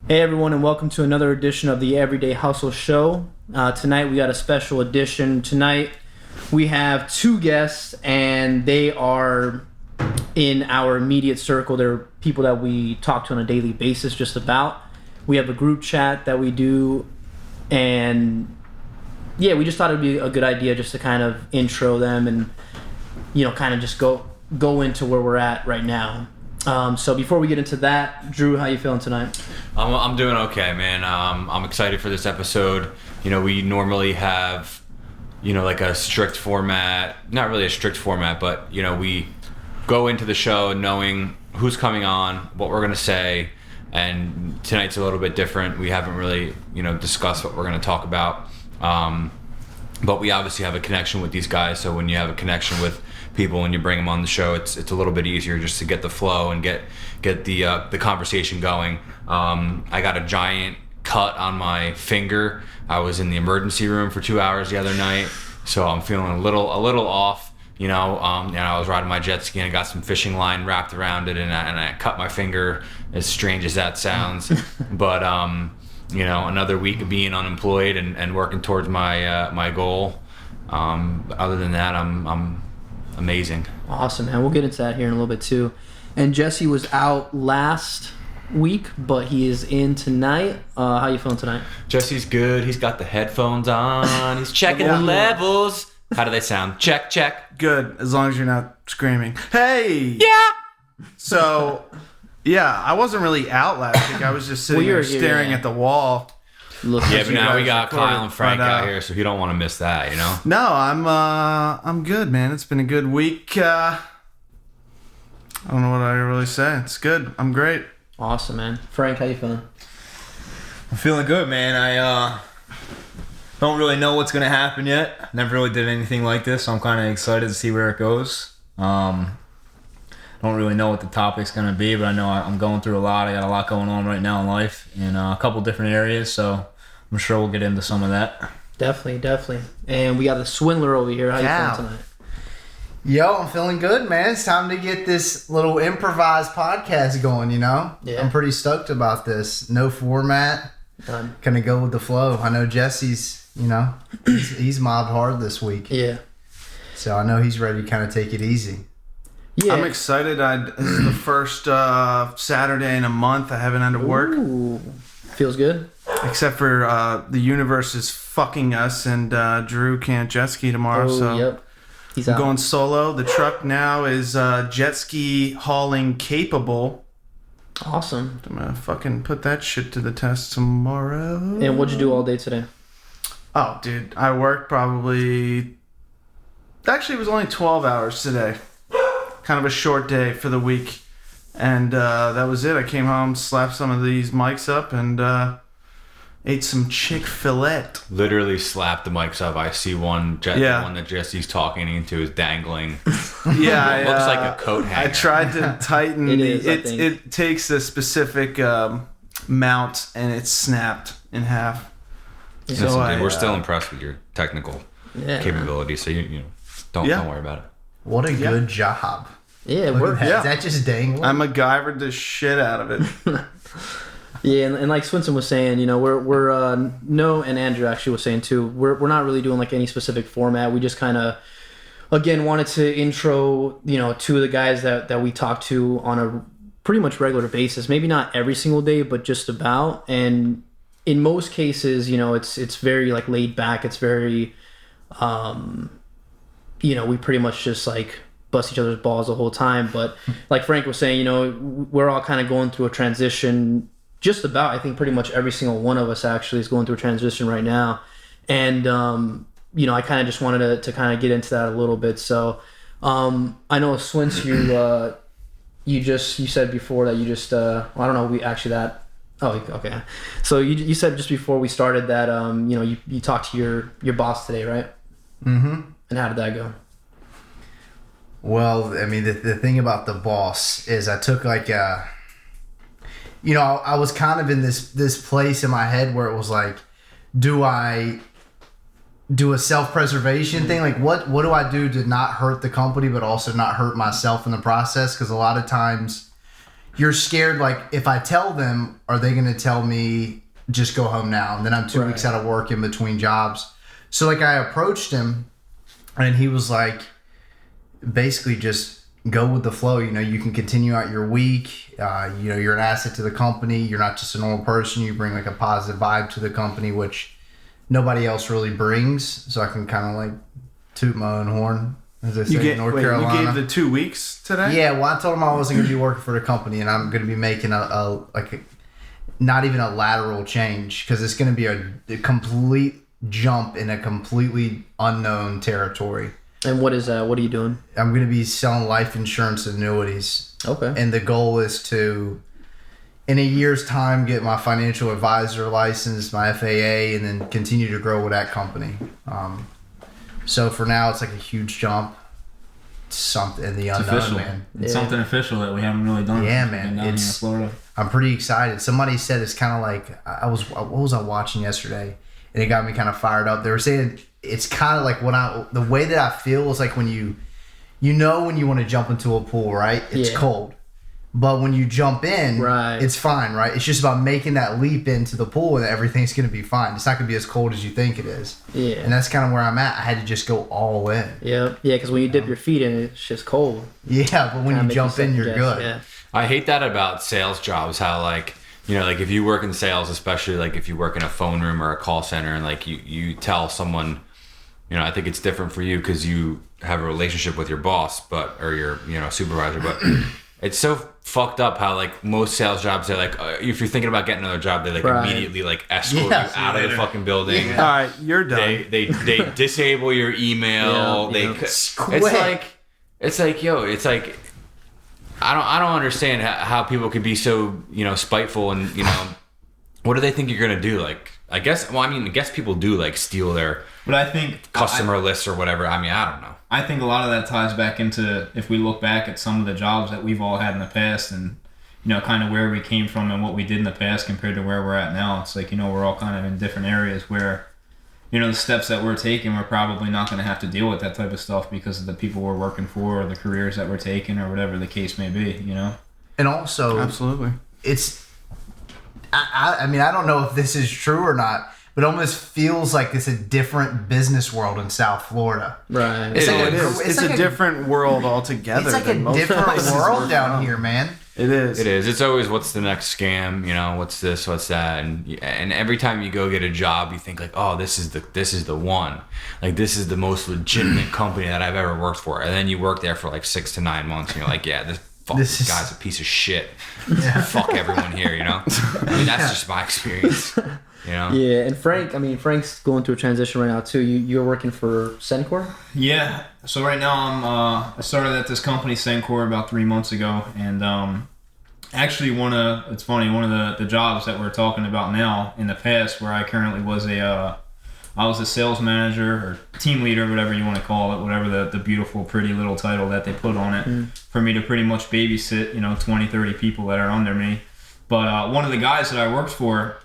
Hey everyone, and welcome to another edition of the Everyday Hustle Show. Tonight we got a special edition. Tonight we have two guests, and they are in our immediate circle. They're people that we talk to on a daily basis just about. We have a group chat that we do, and yeah, we just thought it'd be a good idea just to kind of intro them and, you know, kind of just go into where we're at right now. So before we get into that, Drew, how you feeling tonight? I'm doing okay, man. I'm excited for this episode. You know, we normally have, you know, like a strict format, not really a strict format, but, you know, we go into the show knowing who's coming on, what we're going to say, and tonight's a little bit different. We haven't really, you know, discussed what we're going to talk about. But we obviously have a connection with these guys, so when you have a connection with people and you bring them on the show, it's a little bit easier just to get the flow and get the conversation going. I got a giant cut on my finger. I was in the emergency room for 2 hours the other night, so I'm feeling a little off, you know. And I was riding my jet ski and I got some fishing line wrapped around it, and I cut my finger. As strange as that sounds, but you know, another week of being unemployed and working towards my goal. Other than that, I'm amazing. Awesome, man. We'll get into that here in a little bit too. And Jesse was out last week, but he is in tonight. How you feeling tonight? Jesse's good. He's got the headphones on. He's checking the levels. How do they sound? Check. Good, as long as you're not screaming. Hey! Yeah! So, yeah, I wasn't really out last week. I was just sitting there staring at the wall. Yeah, but now we got Kyle and Frank out here, so you don't want to miss that, you know? No, I'm good, man. It's been a good week. I don't know what I really say. It's good. I'm great. Awesome, man. Frank, how you feeling? I'm feeling good, man. I don't really know what's going to happen yet. Never really did anything like this, so I'm kind of excited to see where it goes. Don't really know what the topic's going to be, but I know I'm going through a lot. I got a lot going on right now in life in a couple different areas, so I'm sure we'll get into some of that. Definitely. And we got the Swindler over here. How you feeling tonight? Yo, I'm feeling good, man. It's time to get this little improvised podcast going, you know? Yeah. I'm pretty stoked about this. No format. Done. Gonna go with the flow. I know Jesse's, you know, he's mobbed hard this week. Yeah. So I know he's ready to kind of take it easy. Yeah. I'm excited. This is the first Saturday in a month I haven't had to work. Ooh. Feels good? Except for the universe is fucking us, and Drew can't jet ski tomorrow. So yep. He's I'm out. going solo. The truck now is jet ski hauling capable. Awesome. I'm gonna fucking put that shit to the test tomorrow. And what'd you do all day today? Oh, dude, I worked probably... Actually, it was only 12 hours today. Kind of a short day for the week. And that was it. I came home, slapped some of these mics up, and ate some Chick-fil-A. Literally slapped the mics up. I see one that Jesse's talking into is dangling. Yeah, looks like a coat hanger. I tried to tighten it takes a specific mount, and it's snapped in half. Yeah. So we're still impressed with your technical capability, so you know, don't worry about it. What a good job. Yeah, Look we're at that. Is that just dangling? I MacGyvered the shit out of it. Yeah, and like Swinson was saying, you know, we're No, and Andrew actually was saying too, we're not really doing like any specific format. We just kind of, again, wanted to intro, you know, two of the guys that we talk to on a pretty much regular basis. Maybe not every single day, but just about. And in most cases, you know, it's very like laid back. It's very, you know, we pretty much just like bust each other's balls the whole time. But like Frank was saying, you know, we're all kind of going through a transition. Just about, I think pretty much every single one of us actually is going through a transition right now. And, you know, I kind of just wanted to kind of get into that a little bit. So I know, Swince, you said before that you just, I don't know, okay. So you said just before we started that, you know, you talked to your boss today, right? Mm-hmm. And how did that go? Well, I mean, the thing about the boss is I took like you know, I was kind of in this place in my head where it was like, do I do a self-preservation thing? Like, what do I do to not hurt the company but also not hurt myself in the process? Because a lot of times you're scared, like, if I tell them, are they going to tell me just go home now? And then I'm 2 weeks out of work in between jobs. So, like, I approached him, and he was like, basically just go with the flow. You know, you can continue out your week. You know, you're an asset to the company. You're not just a normal person. You bring, like, a positive vibe to the company, which nobody else really brings. So I can kind of, like, toot my own horn, as I say, in North Carolina. You gave the 2 weeks today? Yeah, well, I told him I wasn't going to be working for the company, and I'm going to be making not even a lateral change, because it's going to be a complete jump in a completely unknown territory. And what is that? What are you doing? I'm going to be selling life insurance annuities. Okay. And the goal is to, in a year's time, get my financial advisor license, my FAA, and then continue to grow with that company. So for now, it's like a huge jump. Something in the unknown, official. man. It's something official that we haven't really done. Yeah, man. Down here in Florida. I'm pretty excited. Somebody said it's kind of like what was I watching yesterday, and it got me kind of fired up. They were saying it's kind of like the way that I feel is like when you when you want to jump into a pool, right? It's cold. But when you jump in, it's fine, right? It's just about making that leap into the pool, and everything's going to be fine. It's not going to be as cold as you think it is. Yeah. And that's kind of where I'm at. I had to just go all in. Yeah. Yeah, because when you dip your feet in, it's just cold. Yeah, but when you jump in, you're good. Yeah. I hate that about sales jobs, how, like, you know, like if you work in sales, especially like if you work in a phone room or a call center, and like you tell someone, you know, I think it's different for you because you have a relationship with your boss, or your, you know, supervisor, but it's so fucked up how, like, most sales jobs, they're like, if you're thinking about getting another job, they, like, immediately, like, escort you out of the fucking building. Yeah. All right, you're done. They disable your email. It's like I don't understand how people could be so, you know, spiteful, and, you know, what do they think you're gonna do? Like, I guess people do, like, steal their customer lists or whatever. I mean, I don't know. I think a lot of that ties back into, if we look back at some of the jobs that we've all had in the past, and, you know, kind of where we came from and what we did in the past compared to where we're at now. It's like, you know, we're all kind of in different areas where, you know, the steps that we're taking, we're probably not going to have to deal with that type of stuff because of the people we're working for, or the careers that we're taking, or whatever the case may be, you know? And also, absolutely, it's, I mean, I don't know if this is true or not, but it almost feels like it's a different business world in South Florida. Right. It's like a different world altogether. It's like a different world down here, man. It is. It is. It's always, what's the next scam? You know, what's this? What's that? And every time you go get a job, you think, like, oh, this is the one. Like, this is the most legitimate company that I've ever worked for. And then you work there for like 6 to 9 months, and you're like, yeah, this guy's a piece of shit. Yeah. Fuck everyone here, you know? I mean, that's just my experience. You know? Yeah, and Frank's going through a transition right now too. You're working for Sencor? Yeah. So right now I started at this company, Sencor, about 3 months ago, and actually it's funny, one of the jobs that we're talking about now, in the past, where I currently was I was a sales manager or team leader, whatever you want to call it, whatever the beautiful, pretty little title that they put on it, for me to pretty much babysit, you know, 20, 30 people that are under me. But one of the guys that I worked for,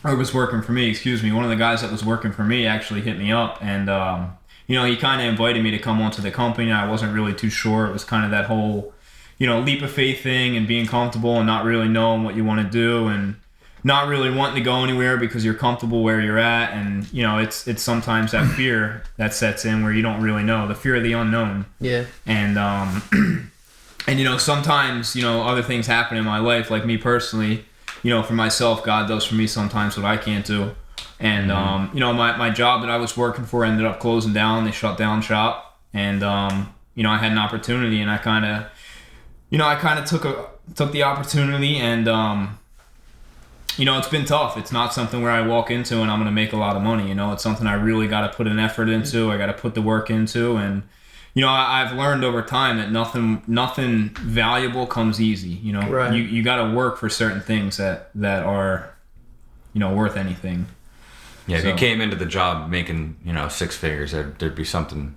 or was working for me, one of the guys that was working for me actually hit me up, and you know, he kind of invited me to come onto the company. I wasn't really too sure. It was kind of that whole, you know, leap of faith thing, and being comfortable and not really knowing what you want to do, and not really wanting to go anywhere because you're comfortable where you're at. And, you know, it's sometimes that fear that sets in where you don't really know, the fear of the unknown. Yeah. And and, you know, sometimes, you know, other things happen in my life, like me personally. You know, for myself, God does for me sometimes what I can't do. And, you know, my job that I was working for ended up closing down. They shut down shop. And, you know, I had an opportunity, and I kind of took the opportunity, and, you know, it's been tough. It's not something where I walk into and I'm going to make a lot of money. You know, it's something I really got to put an effort into. I got to put the work into. And, you know, I've learned over time that nothing valuable comes easy. You know, right. You got to work for certain things that are, you know, worth anything. Yeah, so, if you came into the job making, you know, 6 figures, there'd be something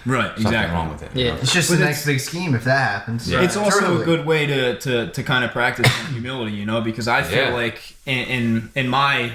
wrong with it. Yeah, you know? It's just the next big scheme if that happens. Yeah. It's also a good way to kind of practice humility, you know, because I feel like in my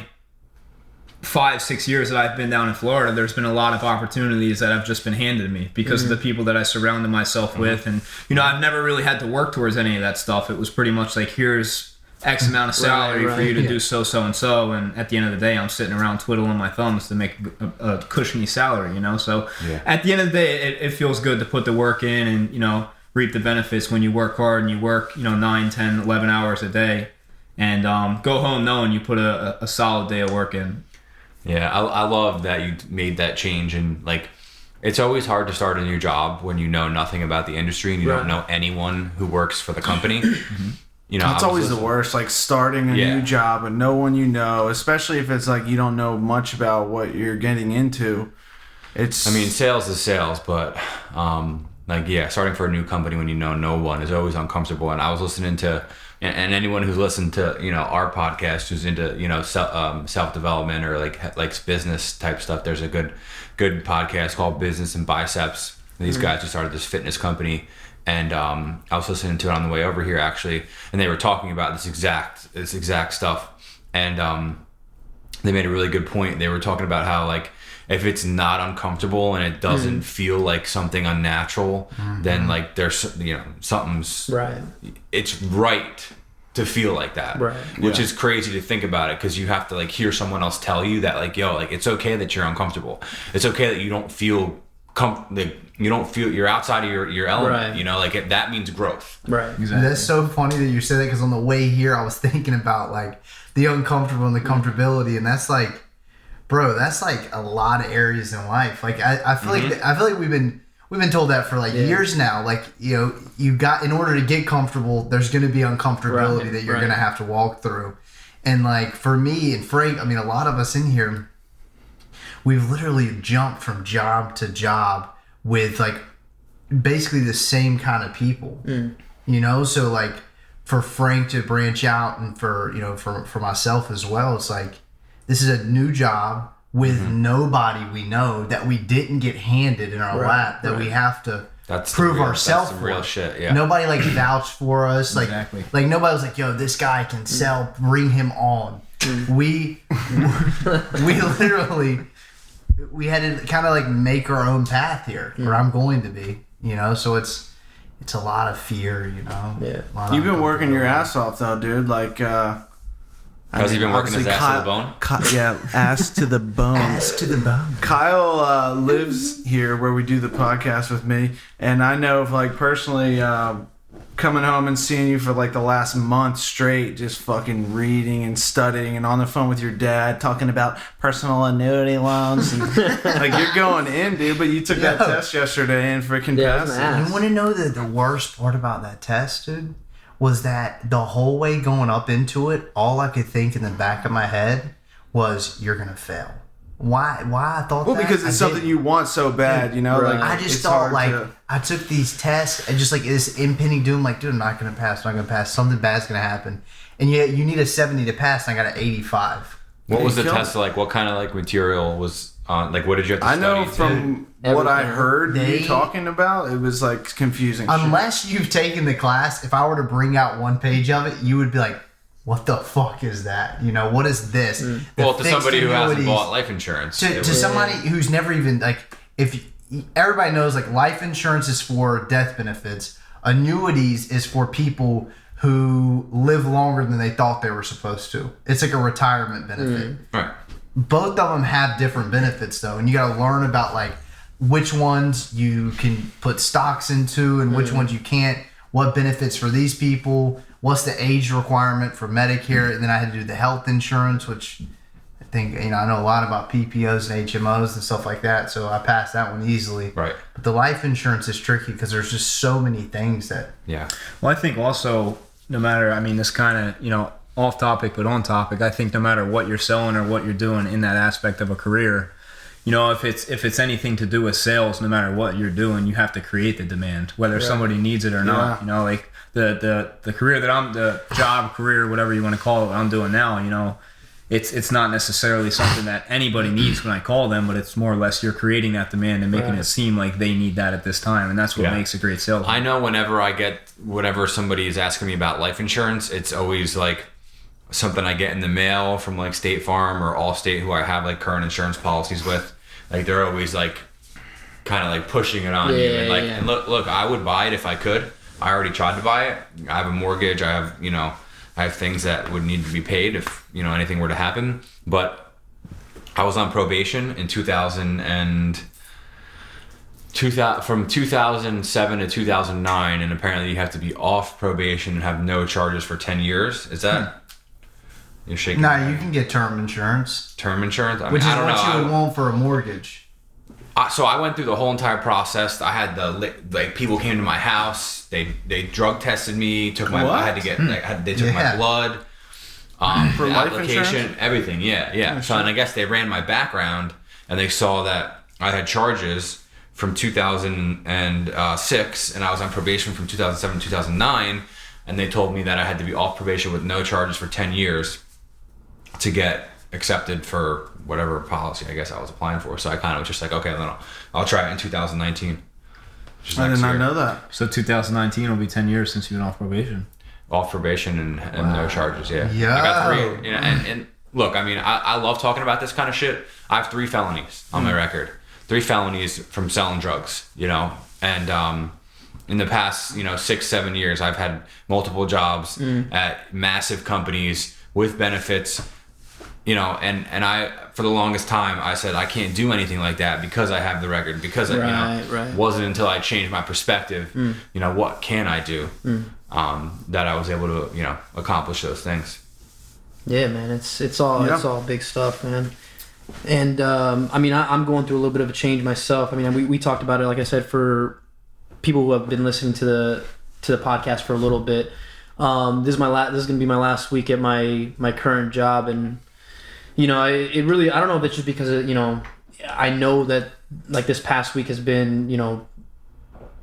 5-6 years that I've been down in Florida, there's been a lot of opportunities that have just been handed to me because of the people that I surrounded myself with. And, I've never really had to work towards any of that stuff. It was pretty much like, here's X amount of salary for you to do so and so. And at the end of the day, I'm sitting around twiddling my thumbs to make a cushiony salary, So at the end of the day, it feels good to put the work in and, reap the benefits when you work hard and you work, 9, 10, 11 hours a day and go home knowing you put a solid day of work in. Yeah, I love that you made that change. And like, it's always hard to start a new job when you know nothing about the industry and you don't know anyone who works for the company. That's always the worst, like starting a new job and no one especially if it's like you don't know much about what you're getting into. Sales is sales, but starting for a new company when you know no one is always uncomfortable. And I was listening to, and anyone who's listened to our podcast who's into self-development or like business type stuff, there's a good podcast called Business&Biceps. These guys who started this fitness company, and I was listening to it on the way over here actually, and they were talking about this exact stuff, and they made a really good point. They were talking about how like, if it's not uncomfortable and it doesn't feel like something unnatural, then like there's something's right. It's right to feel like that, right? Which is crazy to think about it, because you have to like hear someone else tell you that like, yo, like it's okay that you're uncomfortable. It's okay that you don't feel you're outside of your element. Right. That means growth. Right. Exactly. That's so funny that you said that, because on the way here I was thinking about like the uncomfortable and the comfortability, and that's like, bro, that's like a lot of areas in life. Like I feel like we've been told that for like years now. Like, you got, in order to get comfortable, there's going to be uncomfortability that you're going to have to walk through. And like for me and Frank, a lot of us in here, we've literally jumped from job to job with like basically the same kind of people. So like for Frank to branch out, and for for myself as well, it's like, this is a new job with nobody we know, that we didn't get handed in our lap, that we have to prove ourselves for. Real shit, yeah. Nobody like vouched for us. Like, exactly. Like nobody was like, yo, this guy can sell, bring him on. We literally, we had to kind of like make our own path here, where I'm going to be, so it's a lot of fear, Yeah. You've been working your ass off though, dude. Like, has he been working his ass to the bone? Ass to the bone. Ass to the bone. Kyle lives here where we do the podcast with me, and I know of like personally coming home and seeing you for like the last month straight, just fucking reading and studying and on the phone with your dad talking about personal annuity loans, and like you're going in, dude. But you took that test yesterday and freaking passed it. You want to know the worst part about that test, dude? Was that the whole way going up into it, all I could think in the back of my head was, you're going to fail. Why I thought that? Well, because it's something you want so bad, Right. Like, I just thought, like, I took these tests and just, like, this impending doom, like, dude, I'm not going to pass. Something bad's going to happen. And yet you need a 70 to pass, and I got an 85. What was the test like? What kind of, like, material was on? Like, what did you have to study? I know from what I heard you talking about, it was, like, confusing. Unless you've taken the class, if I were to bring out one page of it, you would be like, what the fuck is that? What is this? Well, to somebody who hasn't bought life insurance. To somebody who's never even, like, everybody knows, like, life insurance is for death benefits. Annuities is for people who live longer than they thought they were supposed to. It's like a retirement benefit. Right. Both of them have different benefits, though, and you got to learn about, like, which ones you can put stocks into and which ones you can't, what benefits for these people, what's the age requirement for Medicare, and then I had to do the health insurance, which I think, I know a lot about PPOs and HMOs and stuff like that, so I passed that one easily. Right. But the life insurance is tricky because there's just so many things that... Yeah. Well, I think also, no matter, this kind of, off topic but on topic, I think no matter what you're selling or what you're doing in that aspect of a career, if it's anything to do with sales, no matter what you're doing, you have to create the demand, whether somebody needs it or not. Like the career that the job career, whatever you want to call it, what I'm doing now, it's not necessarily something that anybody needs when I call them, but it's more or less you're creating that demand and making it seem like they need that at this time, and that's what makes a great salesman. I know whenever somebody is asking me about life insurance, it's always like, something I get in the mail from like State Farm or Allstate, who I have like current insurance policies with. Like they're always like kind of like pushing it on you, and like and look, I would buy it if I could. I already tried to buy it. I have a mortgage. I have I have things that would need to be paid if anything were to happen. But I was on probation in 2000 from 2007 to 2009, and apparently you have to be off probation and have no charges for 10 years. Is that you're shaking? No, you can get term insurance. Term insurance, Which is what you would want for a mortgage. So I went through the whole entire process. I had people came to my house. They drug tested me. Took my I had to get they took my blood. For the life application, insurance? everything. Yeah. So and I guess they ran my background and they saw that I had charges from 2006 and I was on probation from 2007 to 2009, and they told me that I had to be off probation with no charges for 10 years to get accepted for whatever policy I guess I was applying for. So I kind of was just like, okay, then I'll try it in 2019. I did not know that. So 2019 will be 10 years since you've been off probation. Off probation and no charges, yeah. Yeah. I got 3. And look, I mean, I love talking about this kind of shit. I have 3 felonies on my record. 3 felonies from selling drugs, and in the past, 6-7 years, I've had multiple jobs at massive companies with benefits, and I, for the longest time, I said, I can't do anything like that because I have the record, because wasn't until I changed my perspective, what can I do, that I was able to, accomplish those things. Yeah, man, it's all big stuff, man. And I mean, I'm going through a little bit of a change myself. I mean, we talked about it, like I said, for people who have been listening to the podcast for a little bit. This is going to be my last week at my current job, and it really, I don't know if it's just because I know that like this past week has been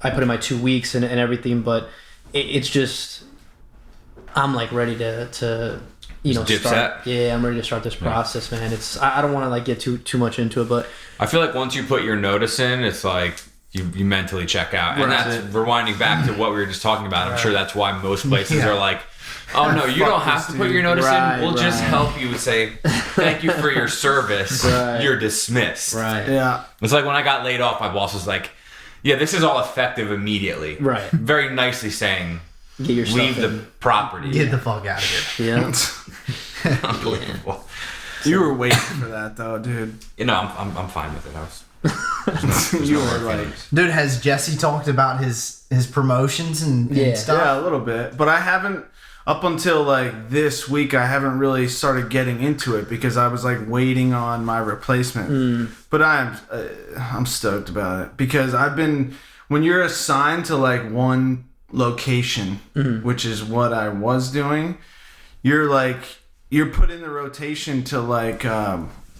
I put in my 2 weeks and everything, but it's just I'm like ready to start. Yeah, I'm ready to start this process, man. It's I don't want to like get too much into it, but I feel like once you put your notice in, it's like you mentally check out, and that's rewinding back to what we were just talking about. I'm sure that's why most places are like, oh no, you don't have to put your notice in. We'll just help you say thank you for your service. You're dismissed. Right. Yeah. It's like when I got laid off, my boss was like, yeah, this is all effective immediately. Right. Very nicely saying, get your leave stuff the property. Get the fuck out of here. Yeah. Unbelievable. You were waiting for that though, dude. I'm fine with it. You were like, Dude, has Jesse talked about his promotions and stuff? yeah, a little bit, but I haven't. Up until like this week, I haven't really started getting into it because I was like waiting on my replacement. But I'm stoked about it because when you're assigned to like one location, which is what I was doing, you're put in the rotation to like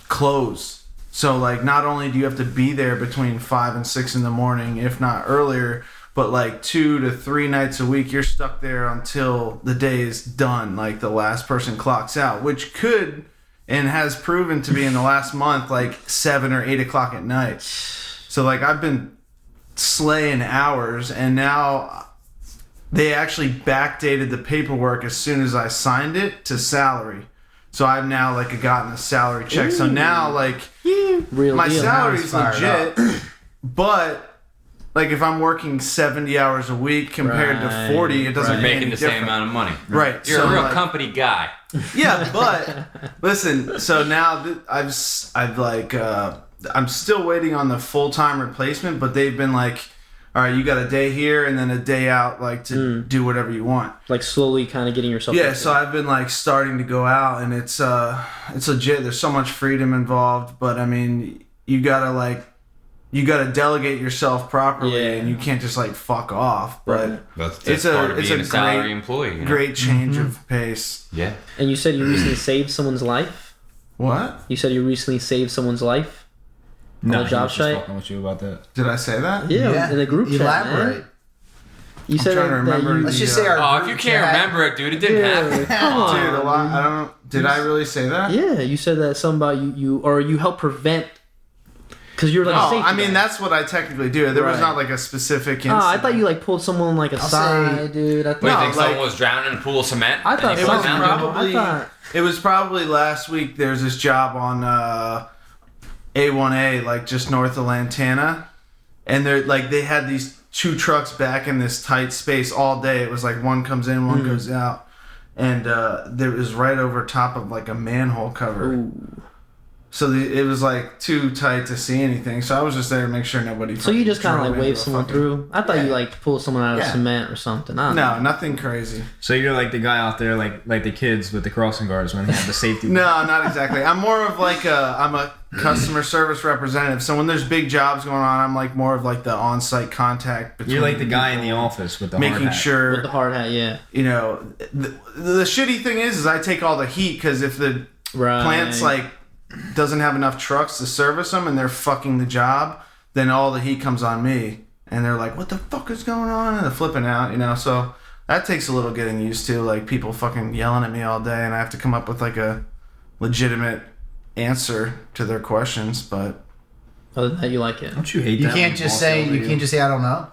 close. So like not only do you have to be there between 5 and 6 in the morning, if not earlier, but like 2 to 3 nights a week, you're stuck there until the day is done. Like the last person clocks out, which could and has proven to be in the last month, like 7 or 8 o'clock at night. So like I've been slaying hours, and now they actually backdated the paperwork as soon as I signed it to salary. So I've now like gotten a salary check. So now like my salary's legit, but like if I'm working 70 hours a week compared to 40, it doesn't make making the same amount of money. Right. You're so a real like, company guy. Yeah, but listen. So now I'm still waiting on the full-time replacement, but they've been like, all right, you got a day here and then a day out, like to do whatever you want. Like slowly kind of getting yourself. Yeah, so I've been like starting to go out, and it's legit. There's so much freedom involved, but I mean, you gotta delegate yourself properly, and you can't just like fuck off. But that's part of being a salary employee. Great change of pace. Yeah. And you said you recently saved someone's life? What? You said you recently saved someone's life? No, on the job site? Fucking with you about that. Did I say that? Yeah, in the group chat, Elaborate. man. You said trying to remember. Let's just say our if you can't remember it, dude, it didn't happen. Come on. Dude, a lot. I don't. Did I really say that? Yeah, you said that something about you helped prevent Because you're like a safety I mean, guy. that's what I technically do. There was Right. not like a specific incident. I thought you like pulled someone like aside, dude. I Wait, you No, think like- someone was drowning in a pool of cement? I thought and you it fell was down? probably- I thought, It was probably last week. There's this job on A1A, like just north of Lantana, and they had these 2 trucks back in this tight space all day. It was like one comes in, one goes out, and there was right over top of like a manhole cover. ooh. So it was like too tight to see anything. So I was just there to make sure nobody. So you just kind of drove like into waved a someone fucking- through? I thought you like pulled someone out of Yeah. cement or something. I don't No, know. nothing crazy. So you're like the guy out there, like the kids with the crossing guards when they have the safety. No, not exactly. I'm more of like I'm a customer service representative. So when there's big jobs going on, I'm like more of like the on-site contact between. You're like the guy in the people, office with the hard making hat. sure. With the hard hat, yeah. You know, the shitty thing is I take all the heat because if the Right. plant's like doesn't have enough trucks to service them and they're fucking the job, then all the heat comes on me and they're like, what the fuck is going on? And they're flipping out, you know. So that takes a little getting used to, like people fucking yelling at me all day and I have to come up with like a legitimate answer to their questions. But Other than that, you like it. Don't you hate You that? can't when just boss say yells at you can't just say I don't know.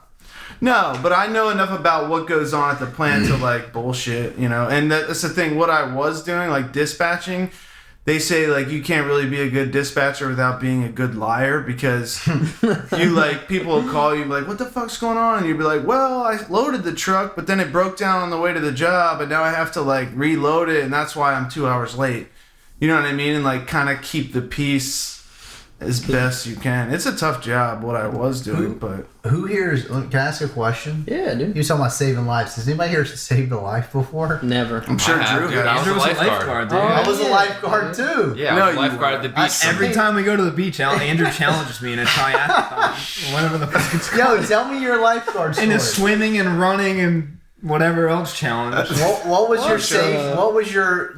no, but I know enough about what goes on at the plant to like bullshit, you know. And that's the thing. What I was doing, like dispatching, they say like you can't really be a good dispatcher without being a good liar because you like people will call you like, what the fuck's going on? And you'd be like, well, I loaded the truck, but then it broke down on the way to the job, and now I have to like reload it, and that's why I'm 2 hours late. You know what I mean? And like kind of keep the peace as best you can. It's a tough job what I was doing, but Who here is? Can I ask a question? Yeah, dude. You were talking about saving lives. Has anybody here saved a life before? Never. I'm sure I have, Drew dude. I has. was a Andrew was a lifeguard. dude. Oh, I was a yeah. lifeguard too. Yeah, No, I was a you lifeguard at the weren't. beach. Every time we go to the beach, Andrew challenges me in a triathlon, whatever the fuck it's called. Yo, tell me your lifeguard story. In a swimming and running and whatever else challenge. What was your Shut save? up. What was your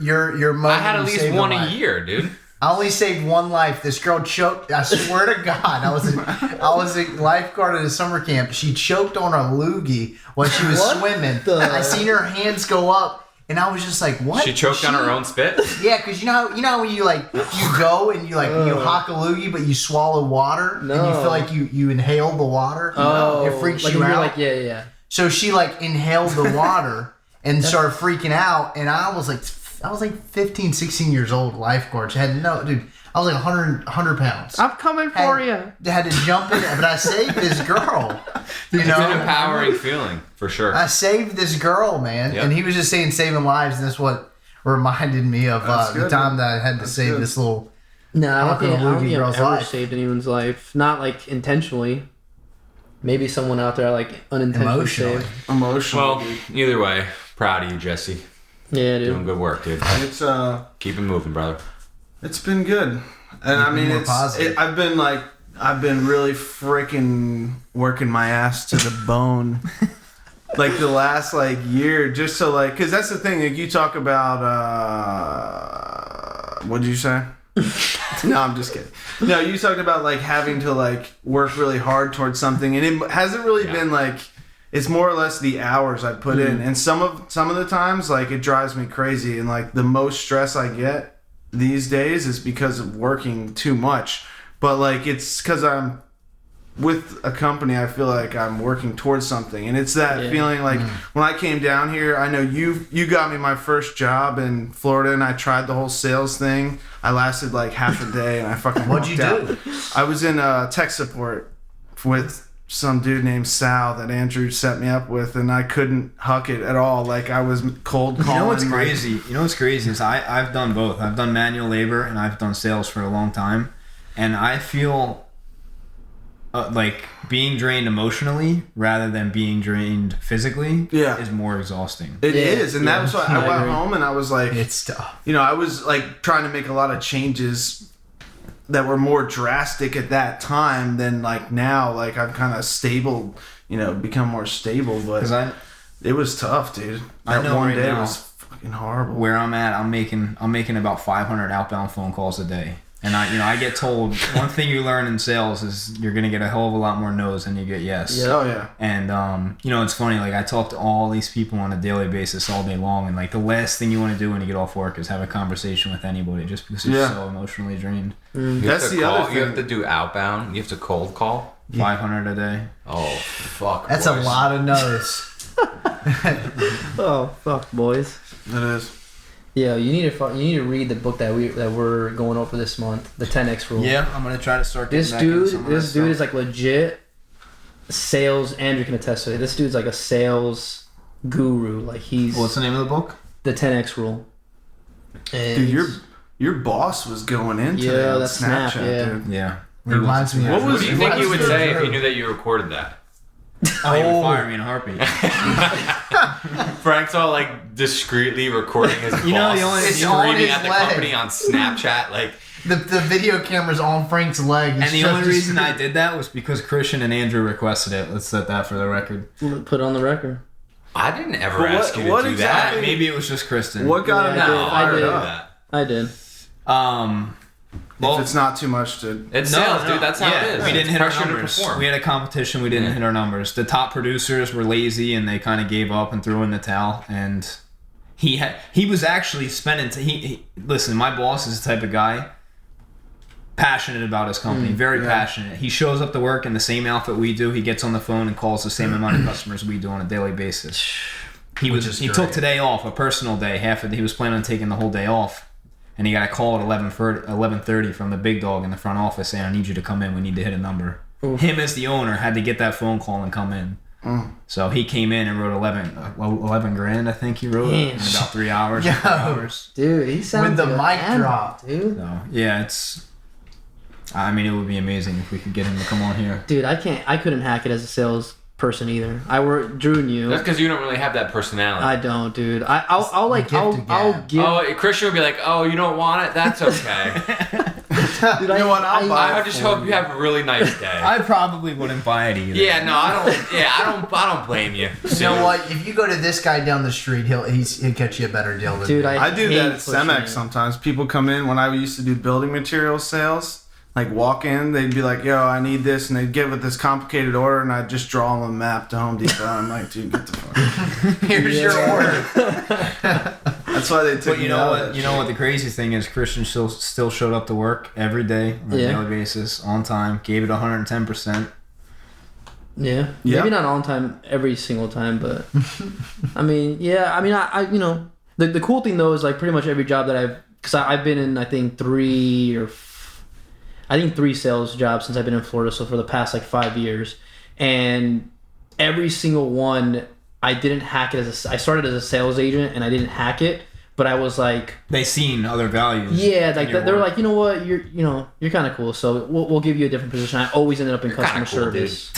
moment? I had at you least saved one a a life? year, dude. I only saved one life. This girl choked. I swear to God, I was a lifeguard at a summer camp. She choked on a loogie while she was What swimming. the- I seen her hands go up, and I was just like, "What?" She choked on her own spit. Yeah, because you know how when you go and you you hock a loogie, but you swallow water and you No. feel like you inhale the water. Oh, it freaks like you you're out. like, yeah. So she inhaled the water and started freaking out, and I was like 15, 16 years old, lifeguard. She had dude. I was like 100 pounds. I'm coming for you. Had to jump in, but I saved this girl. You It's know, an empowering feeling, for sure. I saved this girl, man. Yep. And he was just saying saving lives, and that's what reminded me of That's the good, time man. that I had to That's save good. this little. No, I don't How think, could a I don't loogie think I've girl's ever life? saved anyone's life. Not like intentionally. Maybe someone out there like unintentionally Emotionally. saved. Emotional. Well, either way, proud of you, Jesse. Yeah, Doing dude. good work, dude. it's Keep it moving, brother. It's been good, and I mean, more positive. I've been really freaking working my ass to the bone, like the last year, just so because that's the thing. Like you talk about, what did you say? No, I'm just kidding. No, you talked about having to work really hard towards something, and it hasn't really been it's more or less the hours I put in, and some of the times it drives me crazy, and the most stress I get these days is because of working too much. But it's because I'm with a company, I feel like I'm working towards something, and it's that feeling when I came down here. I know you got me my first job in Florida, and I tried the whole sales thing. I lasted half a day, and I fucking What'd you walked do? out. I was in tech support with some dude named Sal that Andrew set me up with, and I couldn't huck it at all. I was cold calling. You know what's crazy? Is I've done both. I've done manual labor and I've done sales for a long time, and I feel being drained emotionally rather than being drained physically is more exhausting. It is, and Yeah. that's why I I went agree. home and I was like, It's tough. I was trying to make a lot of changes that were more drastic at that time than now. I've kind of stable, become more stable, but it was tough, dude. I That know one right day now was fucking horrible. Where I'm at, I'm making about 500 outbound phone calls a day. And I get told one thing you learn in sales is you're gonna get a hell of a lot more no's than you get yes. Yeah. Oh yeah. And it's funny. Like I talk to all these people on a daily basis all day long, and like the last thing you want to do when you get off work is have a conversation with anybody, just because you're so emotionally drained. That's the other thing. You have to do outbound. You have to cold call. 500 a day. Oh fuck. That's boys. a lot of no's. Oh fuck, boys. It is. Yeah, you need to read the book that we're going over this month, the 10x rule. Yeah, I'm gonna try to start. This dude is like legit sales. Andrew can attest to it. This dude's like a sales guru. Like he's. What's the name of the book? The 10x rule. And Dude, your boss was going into that on that's Snapchat, yeah. dude. Yeah. Reminds me. What What do you think he would What's say your if he knew that you recorded that? Oh, he would fire me in a heartbeat. Frank's all like discreetly recording his boss You know, the only- It's on screaming his at the leg. company on Snapchat like. The video camera's on Frank's leg. And the only reason I did that was because Christian and Andrew requested it. Let's set that for the record. Put it on the record. I didn't ever But ask you to what do exactly- that. Maybe it was just Kristen. What got him Yeah, that No, fired did. up? I did. Well, If it's not too much to. It's sales, dude. That's how it is. We didn't It's hit our pressure to numbers. perform. We had a competition. We didn't hit our numbers. The top producers were lazy and they kind of gave up and threw in the towel. And he was actually spending. Listen, my boss is the type of guy passionate about his company, very passionate. He shows up to work in the same outfit we do. He gets on the phone and calls the same amount of customers we do on a daily basis. He took great. today off, a personal day. He was planning on taking the whole day off. And he got a call at 11:30 from the big dog in the front office saying, I need you to come in. We need to hit a number. Oof. Him as the owner had to get that phone call and come in. So he came in and wrote 11 grand, I think he wrote, in about 3 hours. Yo. 4 hours. Dude, he sounds With the like mic an drop. dude. So, yeah, it would be amazing if we could get him to come on here. Dude, I couldn't hack it as a sales person either. I work Drew and you. That's because you don't really have that personality. I don't, dude. I'll gift give. Oh, Christian would be like, "Oh, you don't want it? That's okay." Dude, You know what? I'll buy I just hope you have a really nice day. I probably wouldn't buy it either. Yeah, no, I don't. Yeah, I don't blame you. You know what? If you go to this guy down the street, he'll catch you a better deal than Dude, me. I do hate that at pushing Cemex it. sometimes. People come in when I used to do building materials sales. Like walk in, they'd be like, "Yo, I need this," and they'd give it this complicated order, and I'd just draw them a map to Home Depot. I'm like, "Dude, get the fuck." Here's your order. That's why they took But me you know out what? of that You know what the crazy thing is? Christian still showed up to work every day on a Yeah. daily basis, on time, gave it 110%. Yeah. Yeah. Maybe not on time every single time, but I mean, yeah. I mean, I you know, the cool thing though is like pretty much every job that I've been in, I think three sales jobs since I've been in Florida. So for the past like 5 years, and every single one, I didn't hack it I started as a sales agent and I didn't hack it, but I was like, They seen other values. yeah, like in your they're work. like, you know what, you're kind of cool, so we'll give you a different position. I always ended up in customer kinda cool, service.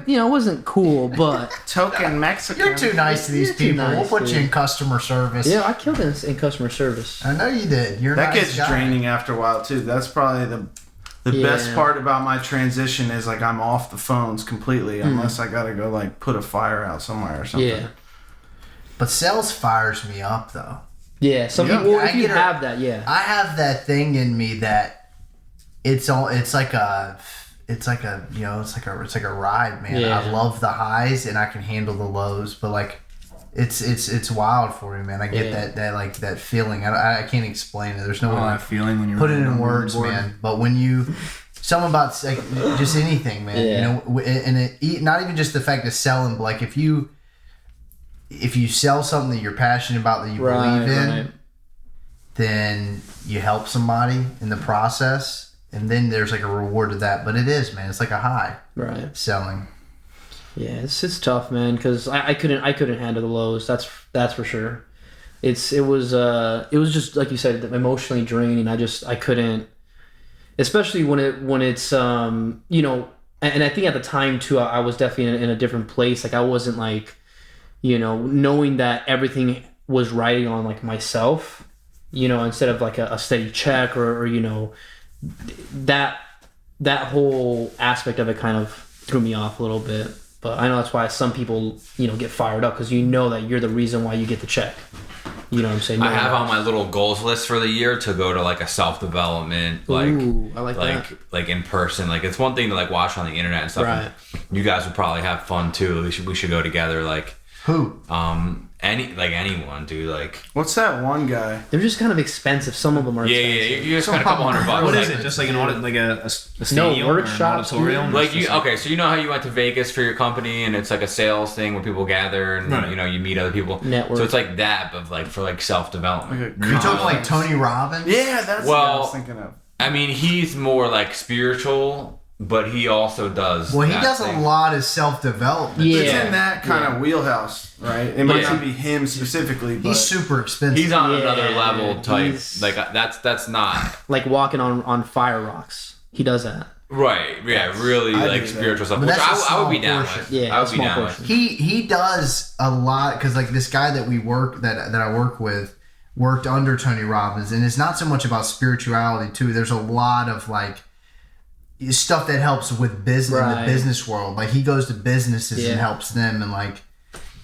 You know, it wasn't cool, but token Mexican. You're too nice to these You're too people. nice, We'll put you dude. in customer service. yeah, I killed it in customer service. I know you did. You're a That nice gets guy. draining after a while too. That's probably the Yeah. best part about my transition is like I'm off the phones completely unless I gotta go like put a fire out somewhere or something. Yeah, But sales fires me up though. yeah. Some Yeah. people, I if you get a- have that, yeah. I have that thing in me that it's like a ride, man. Yeah. I love the highs and I can handle the lows, but like it's wild for me, man. I get Yeah. that like that feeling. I can't explain it. There's no way Oh, to that feeling when you put it run in on the words, board. man. But when you something about like just anything, man. Yeah. You know, and not even just the fact of selling, but like if you sell something that you're passionate about that you believe in, Right. then you help somebody in the process, and then there's like a reward to that. But it is, man. It's like a high Right. selling. Yeah, it's tough, man, because I couldn't handle the lows. That's for sure. It was just like you said, emotionally draining. I couldn't, especially when it's you know, and I think at the time too, I was definitely in a different place. Like I wasn't like, you know, knowing that everything was riding on like myself, you know, instead of like a steady check or you know, that whole aspect of it kind of threw me off a little bit. But I know that's why some people, you know, get fired up because you know that you're the reason why you get the check. You know what I'm saying? I have on my little goals list for the year to go to like a self-development, like, Ooh, I like that. like in person. Like it's one thing to like watch on the internet and stuff. Right. And you guys would probably have fun too. We should go together. Like Who? Anyone, dude. Like What's that one guy? They're just kind of expensive. Some of them are expensive. yeah. You just spend a couple $100. What like, is it? Just like an audit, like a stadium workshops, or an auditorium? Like you, okay, so you know how you went to Vegas for your company, and it's like a sales thing where people gather and Right. you know you meet other people. Network. So it's like that, but like for like self development. Like Are you talking like Tony Robbins? Yeah, that's what I was Well, thinking of. I mean, he's more like spiritual, but he also does. Well, he that does thing. a lot of self-development. Yeah. It's in that kind of wheelhouse, right? It might not be him specifically, but He's super expensive. He's on Yeah, another level type. he's- Like that's not Like walking on fire rocks. He does that. right. Yeah, really I like do that. spiritual stuff, But which that's a I would be small down portion. with. Yeah, I a would be small down portion. with. He does a lot because like this guy that we work that I work with worked under Tony Robbins, and it's not so much about spirituality too. There's a lot of like stuff that helps with business in Right. the business world. Like he goes to businesses Yeah. and helps them, and like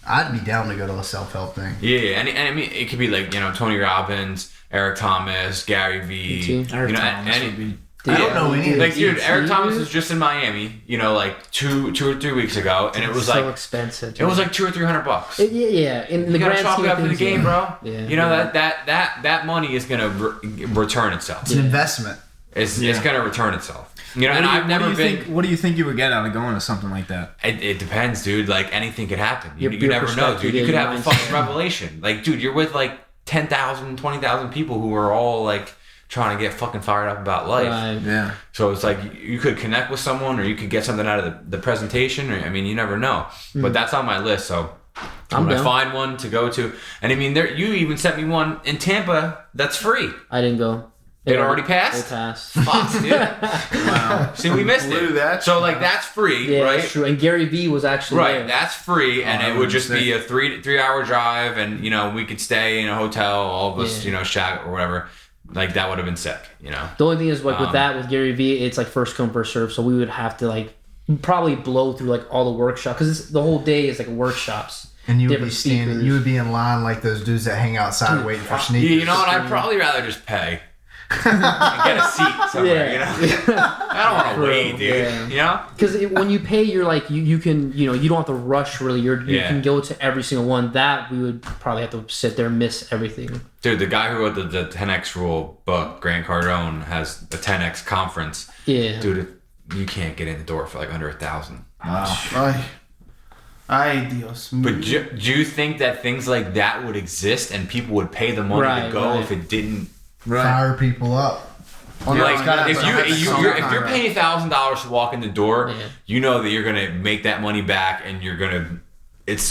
I'd be down to go to a self-help thing. Yeah, and I mean it could be like Tony Robbins, Eric Thomas, Gary Vee. E.T. You know, any. I don't know any of Like, these. dude, Eric Thomas was just in Miami, like two or 3 weeks ago, and it was so like expensive. it was like $200 or $300. Yeah. In the You gotta grand chalk scheme it of up for the things, game, yeah. bro. Yeah. You know that money is gonna return itself. It's an investment. It's Yeah. gonna return itself. You know, and I've never been. What do you think you would get out of going to something like that? It depends, dude. Like anything could happen. You Your never know, perspective, dude. You yeah, could your have a mindset. fucking revelation. Like, dude, you're with like 10,000, 20,000 people who are all like trying to get fucking fired up about life. Right. Yeah. So it's like you could connect with someone, or you could get something out of the presentation. Or I mean, you never know. But that's on my list. So I'm when I down. find one to go to, and I mean, you even sent me one in Tampa that's free. I didn't go. It already passed? It passed. Fuck, dude. Wow. See, we missed Blew it. that So shit like up. that's free, Yeah, right? that's true. And Gary Vee was actually Right, there. that's free, and I it would wouldn't just be say. a 3-hour drive, and we could stay in a hotel, all of us, Yeah. shack or whatever. Like that would have been sick, The only thing is, like with Um, that, with Gary Vee, it's like first come first serve. So we would have to like probably blow through like all the workshops because the whole day is like workshops. And you would be Different standing. speakers. You would be in line like those dudes that hang outside waiting for sneakers. You know what? I'd probably rather just pay and get a seat somewhere. I don't want to True, wait, dude. yeah. Because when you pay, you're like you can you don't have to rush really. You Yeah. can go to every single one. That we would probably have to sit there and miss everything. Dude, the guy who wrote the 10x rule book, Grant Cardone, has the 10x conference. Yeah, Dude, you can't get in the door for like under 1,000. Ay, Dios mío. But do you think that things like that would exist and people would pay the money to Right, go right. if it didn't? Fire people up. Well, not Like only that, if but I had to come you're on, paying $1,000 to walk in the door, Yeah. you know that you're gonna make that money back, and you're gonna it's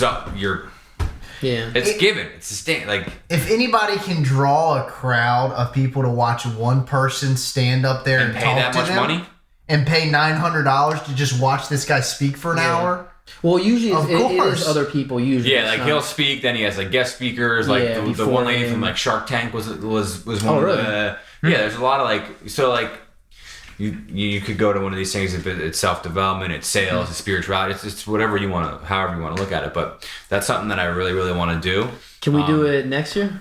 given. It's sustained. Like If anybody can draw a crowd of people to watch one person stand up there and, and pay talk that to much them, money. and pay $900 to just watch this guy speak for an hour. Well, usually Of it is course. other people. Usually, Yeah, it's like not- he'll speak. Then he has like guest speakers. Like Yeah, the before one lady him. from like Shark Tank was one Oh, of really? the. Yeah, there's a lot of like you could go to one of these things. It's self development, it's sales, it's spirituality. It's whatever you want to, however you want to look at it. But that's something that I really really want to do. Can we do it next year?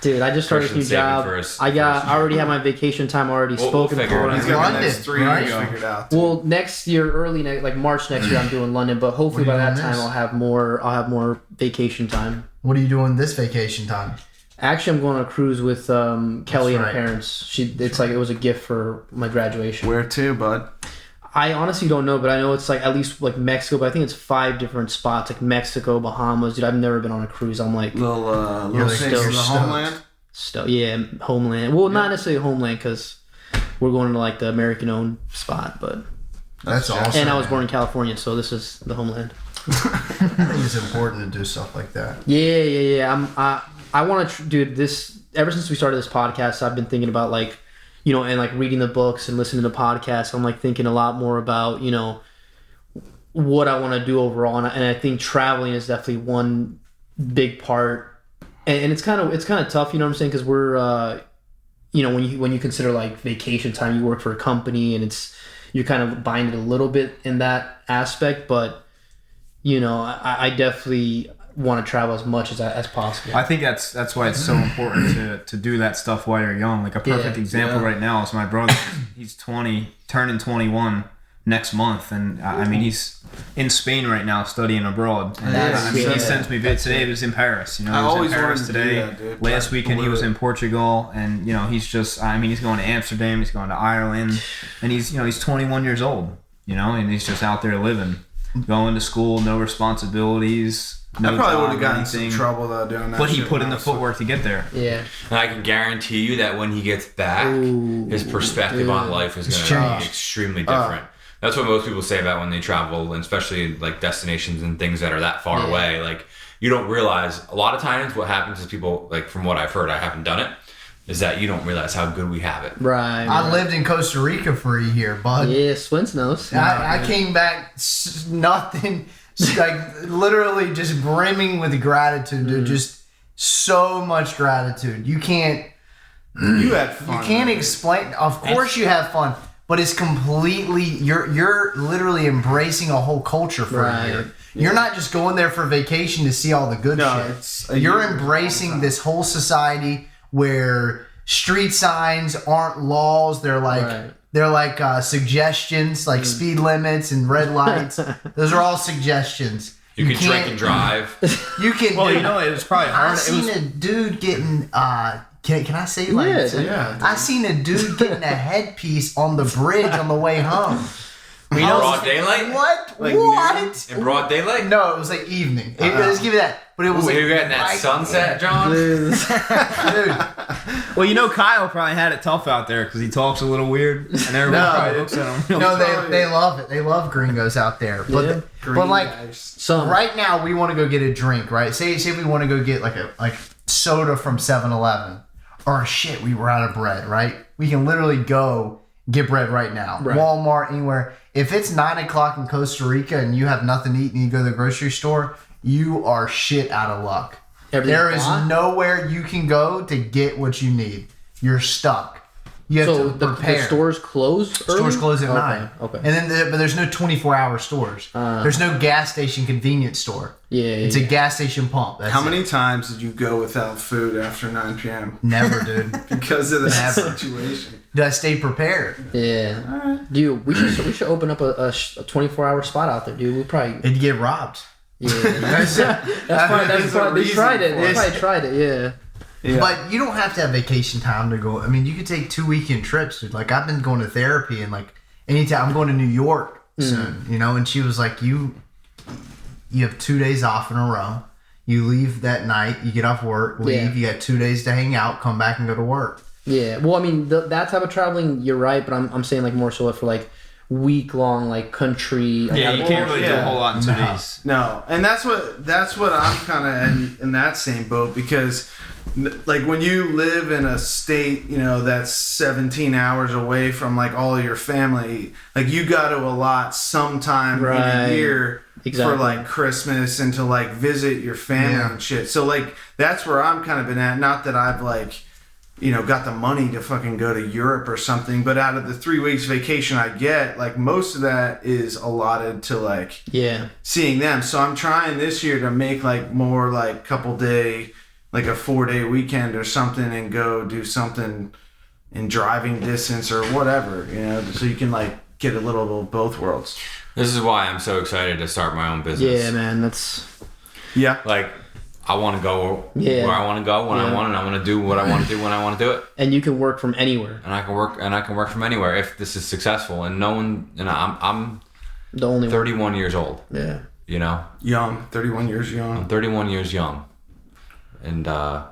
Dude, I just started a new Christian's saving job. for his- I already have my vacation time already We'll spoken figure it for. out. He's got the London, next 3 years right? figured out. Well, next year, like March next year, I'm doing London. But hopefully What by are you that doing time, this? I'll have more vacation time. What are you doing this vacation time? Actually, I'm going on a cruise with Kelly and her right. parents. It was a gift for my graduation. Where to, bud? I honestly don't know, but I know it's like at least like Mexico. But I think it's 5 different spots, like Mexico, Bahamas. Dude, I've never been on a cruise. I'm like, Little You're things still in the stoked. homeland. yeah, homeland. Well, not necessarily homeland because we're going to like the American-owned spot, but That's awesome. and I was born in California, so this is the homeland. I think it's important to do stuff like that. Yeah. I want to, dude. This ever since we started this podcast, I've been thinking about like, and like reading the books and listening to podcasts. I'm like thinking a lot more about what I want to do overall, and I think traveling is definitely one big part. And it's kind of tough, you know what I'm saying? Because we're, when you consider like vacation time, you work for a company, and you're kind of binded a little bit in that aspect. But I definitely want to travel as much as possible. I think that's why it's so important to do that stuff while you're young. Like a perfect example right now is my brother. He's 20, turning 21 next month, and I mean he's in Spain right now studying abroad. And I mean he sends me vids. Today he was in Paris. You know, he was in Paris today. Last weekend he was in Portugal, and you know he's just. I mean he's going to Amsterdam. He's going to Ireland, and he's 21 years old. You know, and he's just out there living, going to school, no responsibilities. No I probably would have gotten anything. some trouble though doing that. But he shit put in the now, footwork to get there. Yeah. And I can guarantee you that when he gets back, his perspective on life is going to be extremely different. That's what most people say about when they travel, and especially like destinations and things that are that far away. Like you don't realize a lot of times what happens is people, like from what I've heard, I haven't done it, is that you don't realize how good we have it. Right. I lived in Costa Rica for a year, bud. Yeah, Swince knows. I came back nothing, like literally just brimming with gratitude, dude. Just so much gratitude. You can't. You had fun. You can't explain. Of course, you have fun, but it's completely. You're literally embracing a whole culture for a year. You're not just going there for vacation to see all the good shit. You're embracing this whole society where street signs aren't laws. They're like suggestions, like speed limits and red lights. Those are all suggestions. You can drink and drive. You can. Well, you know, it was probably hard. I seen a dude getting. Can I say like? Yeah. I seen a dude getting a headpiece on the bridge on the way home. In broad daylight? What? Like What? In broad daylight? No, it was like evening. Let's give you that. But it was like you're getting that sunset, John? dude. Well, you know, Kyle probably had it tough out there because he talks a little weird, and everyone probably looks at him. No, they love it. They love gringos out there. But but like right now, we want to go get a drink, right? Say we want to go get like soda from 7-Eleven, or shit, we were out of bread, right? We can literally go get bread right now. Right. Walmart, anywhere. If it's 9:00 in Costa Rica and you have nothing to eat and you go to the grocery store, you are shit out of luck. There is nowhere you can go to get what you need. You're stuck. You have to prepare. The stores close early? Stores close at 9. Okay. And then, but there's no 24-hour stores. There's no gas station convenience store. Yeah. It's a gas station pump. That's How many times did you go without food after 9 p.m.? Never, dude. Because of that situation. Did I stay prepared? Yeah. Dude, we should open up a 24-hour spot out there, dude. We probably. It'd get robbed. Yeah. That's probably they tried it. They probably tried it. Yeah. Yeah. But you don't have to have vacation time to go. I mean, you could take 2 weekend trips, dude. Like, I've been going to therapy, and like anytime I'm going to New York soon, you know. And she was like, "You have 2 days off in a row. You leave that night. You get off work, leave. Yeah. You got 2 days to hang out, come back and go to work." Yeah. Well, I mean, that type of traveling, you're right. But I'm saying like more so for like week-long like country. Yeah, you can't really do a whole lot in 2 days. No, and that's what I'm kind of in that same boat, because like when you live in a state, you know, that's 17 hours away from like all of your family, like you got to allot some time in a year for like Christmas and to like visit your family and shit. So like that's where I'm kind of been at. Not that I've like, you know, got the money to fucking go to Europe or something, but out of the 3 weeks vacation I get, like most of that is allotted to like seeing them. So I'm trying this year to make like more like couple day, like a 4-day weekend or something, and go do something in driving distance or whatever, you know, so you can like get a little of both worlds. This is why I'm so excited to start my own business. Yeah, man. That's. Yeah. Like, I want to go where I want to go when I want, and I want to do what I want to do when I want to do it. And you can work from anywhere. And I can work from anywhere if this is successful. And no one, and I'm The only 31 years old. Yeah. You know, Young, 31 years young. I'm 31 years young, and I'm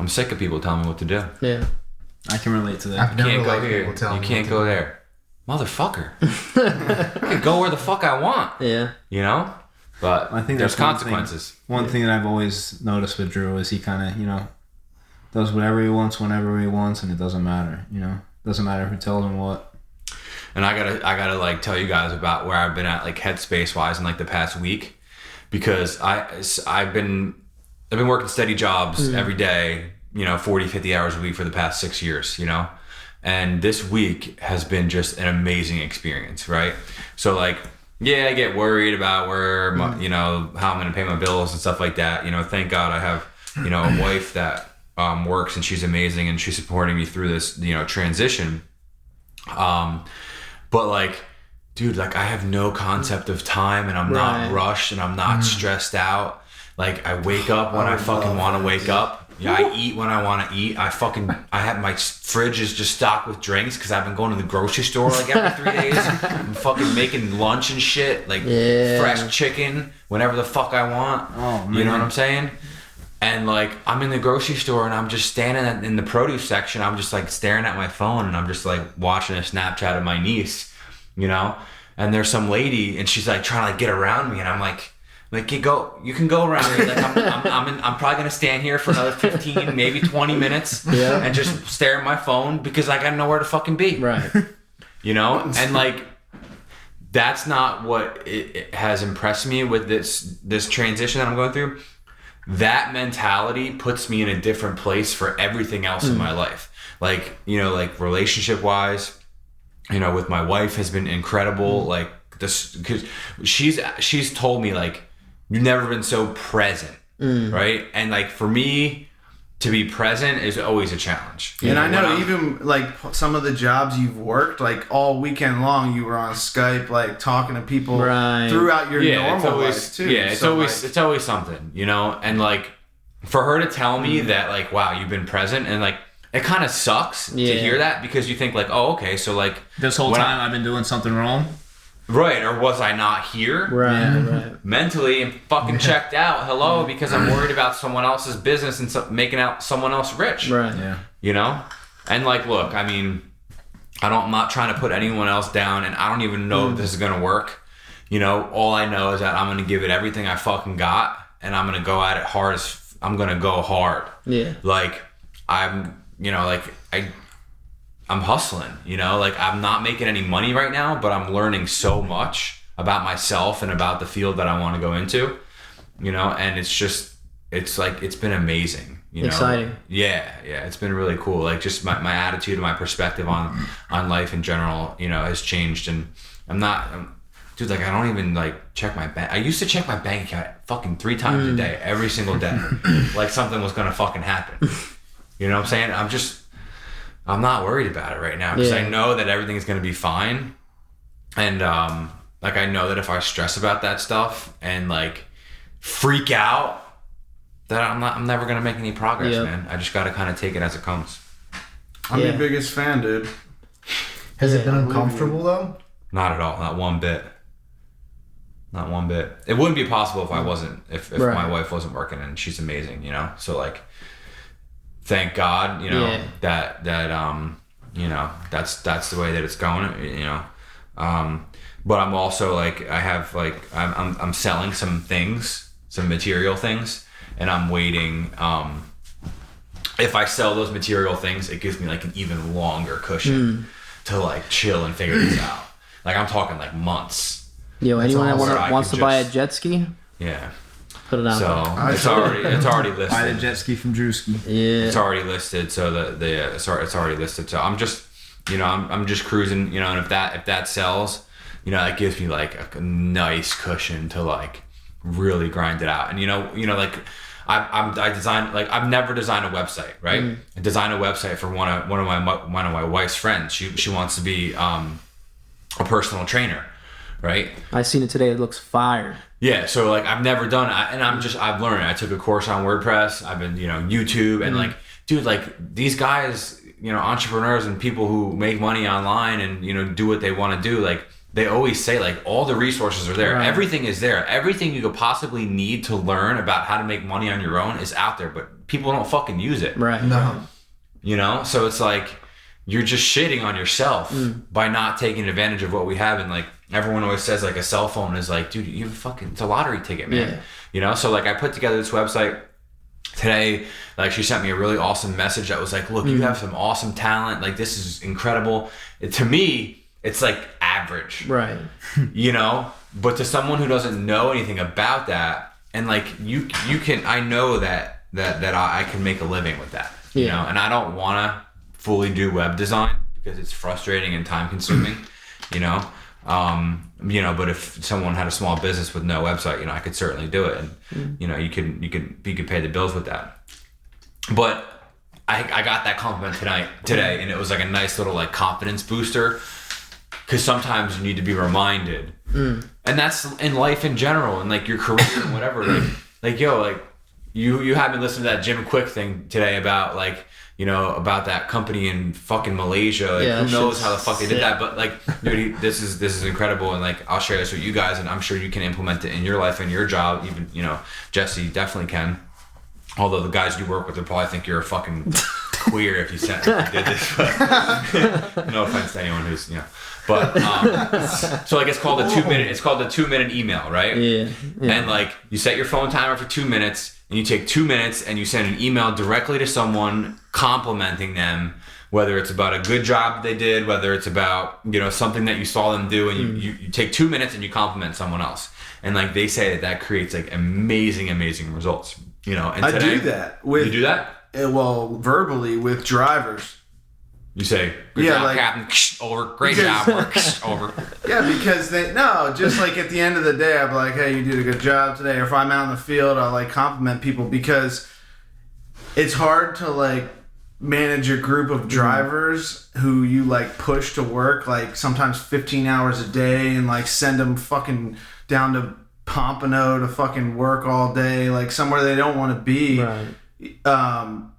sick of people telling me what to do. Yeah. I can relate to that. I've You never can't go liked here. people telling You me can't what go to do. there, motherfucker. I can go where the fuck I want. Yeah. You know, but I think there's that's consequences. One thing that I've always noticed with Drew is he kind of, you know, does whatever he wants whenever he wants, and it doesn't matter. You know, doesn't matter who tells him what. And I gotta like tell you guys about where I've been at like headspace wise in like the past week, because I've been working steady jobs every day, you know, 40, 50 hours a week for the past 6 years, you know, and this week has been just an amazing experience, right? So like Yeah, I get worried about where, how I'm going to pay my bills and stuff like that. Thank God I have, a wife that works and she's amazing and she's supporting me through this, transition. But like, dude, like I have no concept of time and I'm not rushed and I'm not stressed out. Like I wake up when I fucking want to wake up. Yeah, I eat when I want to eat. I have my fridge is just stocked with drinks because I've been going to the grocery store like every 3 days. I'm fucking making lunch and shit, like fresh chicken whenever the fuck I want. Oh, man. You know what I'm saying? And like I'm in the grocery store and I'm just standing in the produce section. I'm just like staring at my phone and I'm just like watching a Snapchat of my niece, And there's some lady and she's like trying to like get around me and I'm like you can go around here. Like I'm probably gonna stand here for another 15, maybe 20 minutes, and just stare at my phone because I got nowhere to fucking be. Right. And like that's not what it has impressed me with this transition that I'm going through. That mentality puts me in a different place for everything else in my life. Like like relationship wise, with my wife has been incredible. Like this because she's told me like. You've never been so present, right? And like for me, to be present is always a challenge. And I know even like some of the jobs you've worked, like all weekend long, you were on Skype, like talking to people throughout your normal life too. Yeah, it's always something, And like for her to tell me that, like, wow, you've been present, and like it kind of sucks to hear that because you think like, oh, okay, so like this whole time I've been doing something wrong. Right, or was I not here? Right. Mentally, I'm fucking checked out. Hello, because I'm worried about someone else's business and making out someone else rich. Right. Yeah. And like, look, I mean, I'm not trying to put anyone else down, and I don't even know if this is gonna work. All I know is that I'm gonna give it everything I fucking got, and I'm gonna go at it hard as I'm gonna go hard. Yeah. Like I'm hustling, like I'm not making any money right now, but I'm learning so much about myself and about the field that I want to go into, and it's been amazing, Exciting. Yeah. It's been really cool. Like just my attitude and my perspective on life in general, has changed. And dude, like I don't even like check my bank. I used to check my bank account fucking 3 times a day, every single day. Like something was going to fucking happen. You know what I'm saying? I'm not worried about it right now because I know that everything is going to be fine. And like I know that if I stress about that stuff and like freak out, that I'm never going to make any progress, man. I just got to kind of take it as it comes. I'm your biggest fan, dude. Has it been uncomfortable though? Not at all. Not one bit. Not one bit. It wouldn't be possible if I wasn't, if my wife wasn't working, and she's amazing, So like, thank God, that that's the way that it's going, but I'm also like, I have like, I'm selling some things, some material things, and I'm waiting. If I sell those material things, it gives me like an even longer cushion to like chill and figure this out. Like I'm talking like months. Anyone that wants to buy a jet ski? Yeah. Put it out. So it's already listed. Buy the jet ski from Drewski. Yeah. It's already listed. So it's already listed. So I'm just, I'm just cruising. And if that sells, it gives me like a nice cushion to like really grind it out. And like I designed, like I've never designed a website, right? I designed a website for one of my wife's friends. She wants to be a personal trainer, right? I seen it today. It looks fire. Yeah, so like I've never done it, and I've learned. I took a course on WordPress. I've been YouTube, and like dude, like these guys, entrepreneurs and people who make money online and do what they want to do, like they always say like all the resources are there. Right. Everything is there. Everything you could possibly need to learn about how to make money on your own is out there, but people don't fucking use it. Right. No. So it's like you're just shitting on yourself by not taking advantage of what we have. And like everyone always says, like a cell phone is like, dude, it's a lottery ticket, man. Yeah. So like I put together this website today. Like she sent me a really awesome message that was like, look, you have some awesome talent. Like this is incredible. To me, it's like average, right? But to someone who doesn't know anything about that, and like you can, I know that I can make a living with that, and I don't want to fully do web design because it's frustrating and time consuming, But if someone had a small business with no website, I could certainly do it, and you could pay the bills with that. But I got that compliment today, and it was like a nice little like confidence booster, because sometimes you need to be reminded, and that's in life in general, and like your career and whatever. You had me listen to that Jim Quick thing today about about that company in fucking Malaysia. Like, who knows how the fuck they did that? But like, dude, this is incredible, and like I'll share this with you guys, and I'm sure you can implement it in your life and your job. Even Jesse definitely can. Although the guys you work with would probably think you're a fucking queer if you did this. But no offense to anyone who's But so like it's called a 2 minute. It's called the 2 minute email, right? Yeah. And like you set your phone timer for 2 minutes, and you take 2 minutes and you send an email directly to someone complimenting them, whether it's about a good job they did, whether it's about something that you saw them do, and you take 2 minutes and you compliment someone else, and like they say that creates like amazing results. And I today, do that. You do that? Well, verbally with drivers. You say, good job, Captain, over, great job, work, over. Yeah, because just like at the end of the day, I'll be like, hey, you did a good job today. Or if I'm out in the field, I'll like compliment people, because it's hard to like manage a group of drivers who you like push to work like sometimes 15 hours a day, and like send them fucking down to Pompano to fucking work all day, like somewhere they don't want to be, right.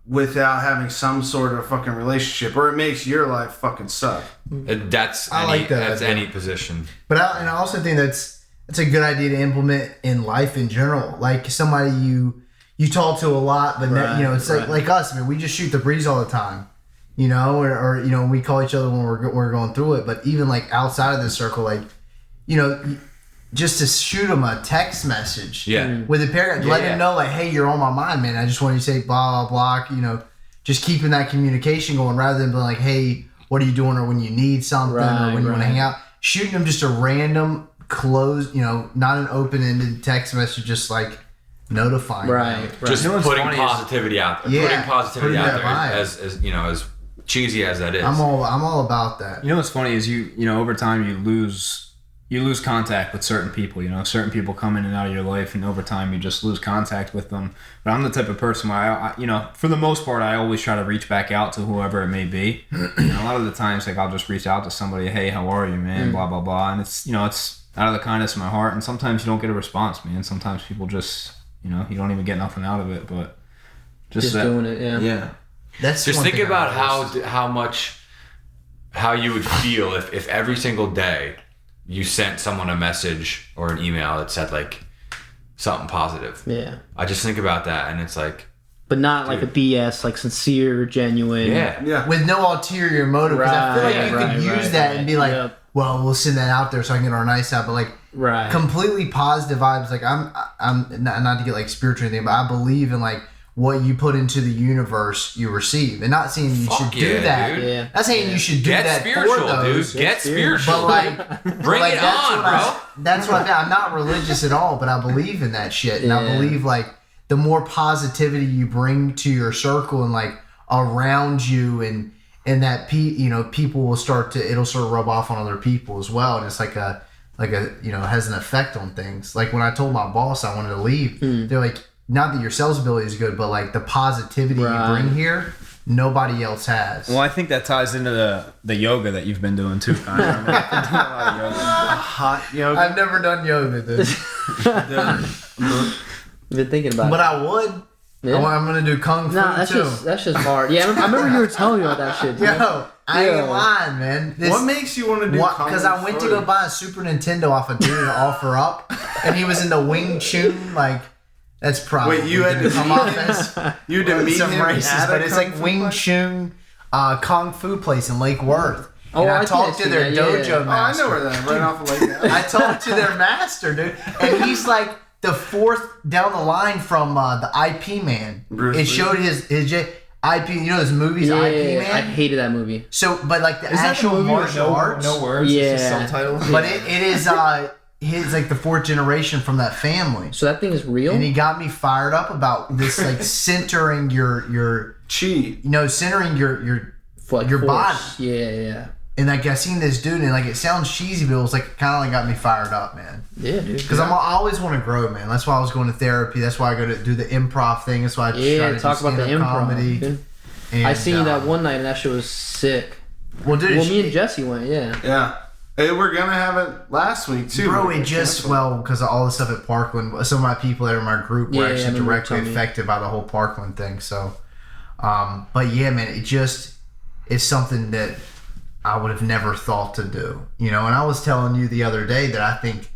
Without having some sort of fucking relationship, or it makes your life fucking suck. That's any position. But I also think that's a good idea to implement in life in general. Like somebody you talk to a lot, but it's like us. I mean, we just shoot the breeze all the time, or we call each other when we're going through it. But even like outside of this circle, like just to shoot them a text message, with a paragraph, let them know like, hey, you're on my mind, man. I just want you to say blah blah blah. Just keeping that communication going, rather than being like, hey, what are you doing, or when you need something, or when you want to hang out. Shooting them just a random closed, not an open-ended text message, just like notifying them. Just putting positivity out there. Putting positivity out there, as as cheesy as that is. I'm all about that. What's funny is over time you lose contact with certain people. Certain people come in and out of your life, and over time you just lose contact with them. But I'm the type of person where I for the most part, I always try to reach back out to whoever it may be. And a lot of the times, like I'll just reach out to somebody, hey, how are you, man? Blah blah blah, and it's it's out of the kindness of my heart. And sometimes you don't get a response, man. Sometimes people just you don't even get nothing out of it. But just doing it, yeah. That's just think about how you would feel if every single day you sent someone a message or an email that said like something positive. Yeah. I just think about that, and it's like, but not like a BS, like sincere, genuine. Yeah. With no ulterior motive. Because I feel like you could use that and be like, well, we'll send that out there so I can get our nice out. But like, completely positive vibes. Like I'm not to get like spiritual or anything, but I believe in like what you put into the universe, you receive. And not saying you should do that. Dude. Yeah. Not saying you should do Get that spiritual, for those. Dude. Get spiritual. But like, bring it on, bro. That's what I'm not religious at all, but I believe in that shit. And I believe like the more positivity you bring to your circle and like around you, and that people will it'll sort of rub off on other people as well. And it's like a has an effect on things. Like when I told my boss I wanted to leave, they're like, not that your sales ability is good, but like the positivity you bring here, nobody else has. Well, I think that ties into the yoga that you've been doing too. I've been doing a lot of yoga. Hot yoga. I've never done yoga, dude. Been thinking about it. But I would. Yeah. I'm gonna do kung fu too. That's just hard. Yeah, I remember you were telling me about that shit. Dude. Yo, I ain't lying, man. What makes you want to do kung fu? Because I went to go buy a Super Nintendo off a dude to offer up, and he was into Wing Chun, like. That's probably. Wait, you had to come offense? You had to meet some him races, but it's like Wing Chun Kung Fu place in Lake Worth. Oh, and I talked to their dojo master. Oh, I know where that is, right off of Lake. I talked to their master, dude. And he's like the fourth down the line from the IP Man. It showed his IP, those movies, IP Man? I hated that movie. So, but like the actual martial arts. No words, it's just subtitles. But it is his like the fourth generation from that family. So that thing is real? And he got me fired up about this like centering your chi. Centering your force. body. Yeah. And like I seen this dude, and like it sounds cheesy, but it was like kind of like got me fired up, man. Yeah, dude. Because I always want to grow, man. That's why I was going to therapy. That's why I go to do the improv thing. That's why I try to talk do about the stand-up improv. comedy. Dude. And, I seen that one night, and that shit was sick. Well, dude, Well, me and Jesse went. Yeah. Yeah. Hey, we're gonna have it last week too. bro, but it just because of all the stuff at Parkland. Some of my people that are in my group were Yeah, actually I remember directly you told me. affected by the whole Parkland thing. So, but yeah, man, it's something that I would have never thought to do, you know. And I was telling you the other day that I think,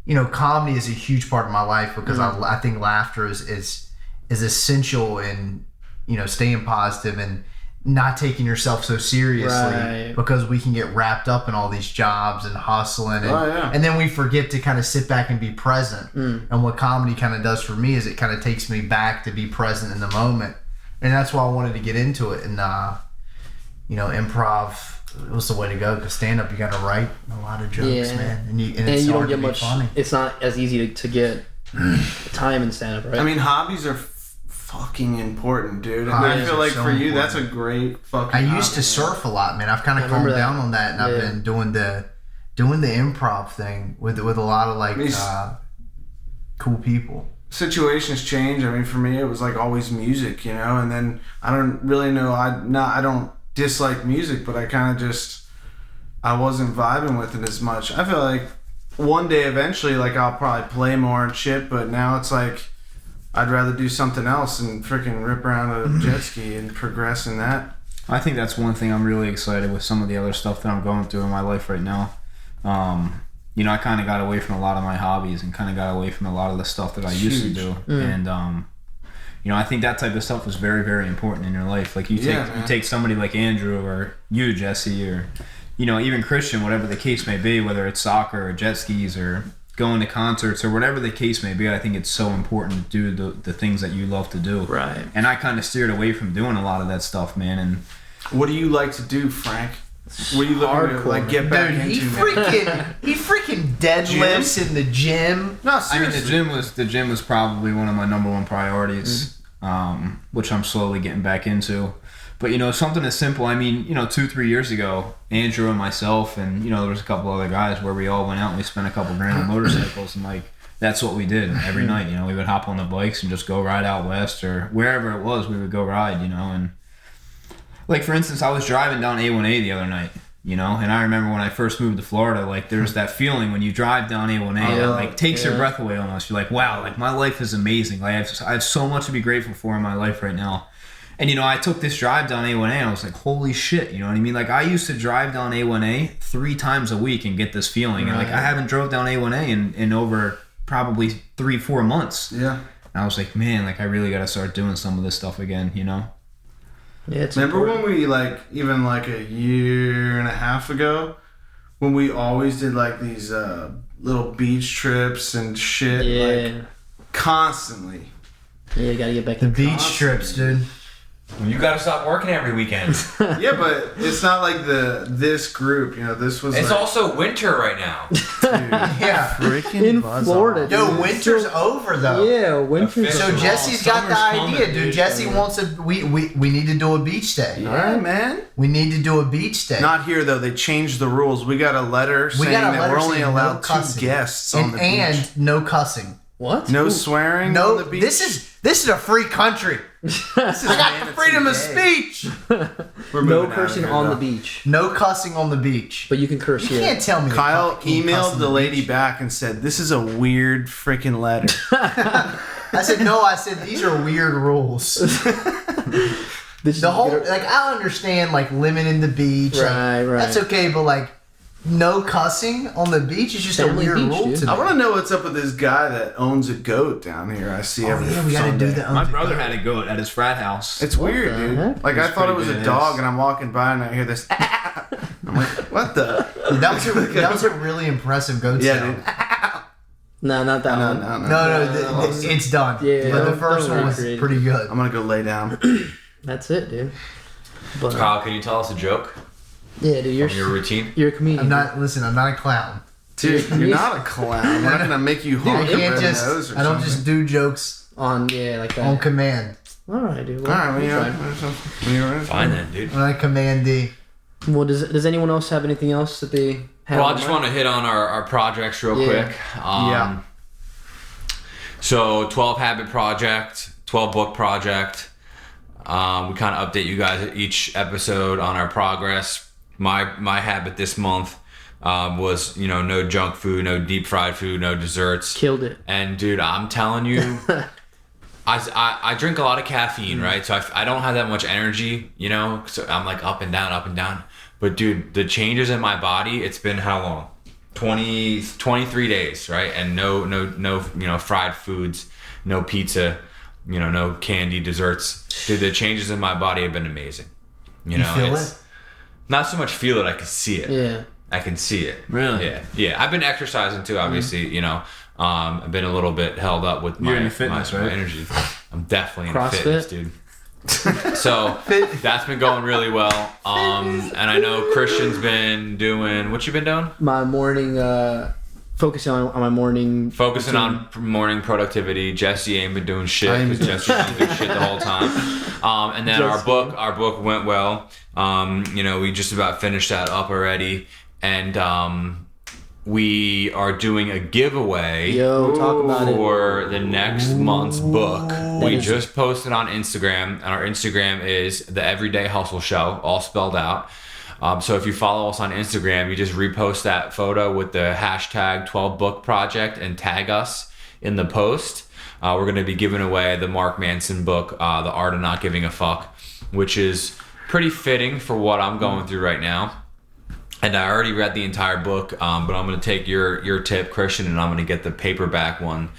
you know, comedy is a huge part of my life because I think laughter is essential in, you know, staying positive and not taking yourself so seriously, Right. because we can get wrapped up in all these jobs and hustling and, Oh, yeah. and then we forget to kind of sit back and be present. And what comedy kind of does for me is it kind of takes me back to be present in the moment. And that's why I wanted to get into it. And, you know, improv was the way to go, because stand up, you got to write a lot of jokes, man. And it's you hard don't get to be much. funny. It's not as easy to get time in stand up, right? I mean, hobbies are fucking important, dude. And I Hobbies feel are like so for you, important. that's a great fucking. I used to hobby, surf a lot, man. I've kind I of remember calmed down that. on that, and I've Yeah. been doing the improv thing with a lot of like cool people. Situations change. I mean, for me, it was like always music, you know. And then I don't really know. I don't dislike music, but I wasn't vibing with it as much. I feel like one day eventually, like I'll probably play more and shit. But now it's like I'd rather do something else and freaking rip around a jet ski and progress in that. I think that's one thing I'm really excited with some of the other stuff that I'm going through in my life right now. You know, I kind of got away from a lot of my hobbies and kind of got away from a lot of the stuff that I used to do. And, you know, I think that type of stuff was very, very important in your life. Like you take somebody like Andrew or you, Jesse, or, you know, even Christian, whatever the case may be, whether it's soccer or jet skis or going to concerts or whatever the case may be. I think it's so important to do the things that you love to do. Right. And I kind of steered away from doing a lot of that stuff, man. And What do you like to do, Frank? What are you looking to like get back Dude, into? he freaking deadlifts in the gym. No, I mean, seriously. the gym was probably one of my number one priorities, which I'm slowly getting back into. But, you know, something as simple, I mean, you know, 2-3 years ago, Andrew and myself and, you know, there was a couple other guys where we all went out and we spent a couple grand on motorcycles, and like that's what we did every night. You know, we would hop on the bikes and just go ride out west or wherever it was, we would go ride, you know. And like, for instance, I was driving down A1A the other night, you know, and I remember when I first moved to Florida, like there's that feeling when you drive down A1A that like takes your breath away almost. You're like, wow, like my life is amazing. Like I have so much to be grateful for in my life right now. And, you know, I took this drive down A1A and I was like, holy shit, you know what I mean? Like I used to drive down A1A 3 times a week and get this feeling. And like I haven't drove down A1A in over probably 3-4 months. Yeah. And I was like, man, like I really got to start doing some of this stuff again, you know? Yeah, it's Remember important. when we like even like a year and a half ago when we always did like these little beach trips and shit, like constantly. Yeah, you gotta get back The to beach trips, dude. You gotta stop working every weekend. Yeah, but it's not like this group, you know. This was. It's like, also winter right now. Yeah. freaking in buzz Florida, off. Yo, dude. winter's over though. Yeah, winter. Official. So Jesse's got the Summer's idea, coming, dude. dude. Jesse wants we need to do a beach day. Yeah, man. We need to do a beach day. Not here though. They changed the rules. We got a letter saying that we're only allowed 2 guests on the beach. and no cussing. What? No swearing No, on the beach. this is a free country. I got the freedom of speech. We're No moving out of cursing here, on though. the beach, No cussing on the beach. but you can curse You here. can't tell me. Kyle to can't cuss emailed on the lady beach. back and said, "This is a weird freaking letter." I said no. I said these are weird rules. This The is whole good- like I understand like limiting the beach. like, Right, right. That's okay, but like no cussing on the beach is just Family a weird beach, rule dude. to me. I want to know what's up with this guy that owns a goat down here. I see Oh every yeah, we gotta Sunday. do that. My brother had a goat at his frat house. It's weird, the dude. heck? Like I It's thought it pretty was a badass. dog, and I'm walking by and I hear this. I'm like, what the? That was a really impressive goat Yeah, sound. dude. No, not that No, one. no, no. No, it's done. Yeah, but the don't- first don't one was recreate it. pretty good. I'm gonna go lay down. That's it, dude. But Kyle, can you tell us a joke yeah, dude, from your routine? you're a comedian. I'm not. Listen, I'm not a clown. Dude, you're not a clown. We're not gonna make you I honk your can't red just. nose or I don't something. just do jokes on like that. on command. All right, dude. All right, we'll well, try. yeah. Fine then, dude. I'm not a commandee. Well, does anyone else have anything else that they have? Well, I just want to hit on our projects real quick. Yeah. So 12 habit project, 12 book project. We kind of update you guys each episode on our progress. My habit this month was, no junk food, no deep fried food, no desserts. Killed it. And dude, I'm telling you, I drink a lot of caffeine, right? So I don't have that much energy, so I'm like up and down, up and down. But dude, the changes in my body, it's been how long? 23 days, right? And no fried foods, no pizza, no candy, desserts. Dude, the changes in my body have been amazing. You feel it? Not so much feel it, I can see it. Yeah. I can see it. Really? Yeah. I've been exercising too, obviously, I've been a little bit held up with my energy. I'm definitely in CrossFit? fitness, dude. So that's been going really well. And I know Christian's been doing, what you been doing? My morning, focusing on my morning. Focusing routine. on morning productivity. Jesse ain't been doing shit because Jesse's been doing shit the whole time. And then our book went well. We just about finished that up already. And we are doing a giveaway Talk about it. for the next month's book. We just posted on Instagram, and our Instagram is the Everyday Hustle Show, all spelled out. So if you follow us on Instagram, you just repost that photo with the hashtag 12book project and tag us in the post. We're going to be giving away the Mark Manson book, The Art of Not Giving a Fuck, which is pretty fitting for what I'm going through right now. And I already read the entire book, but I'm going to take your tip, Christian, and I'm going to get the paperback one.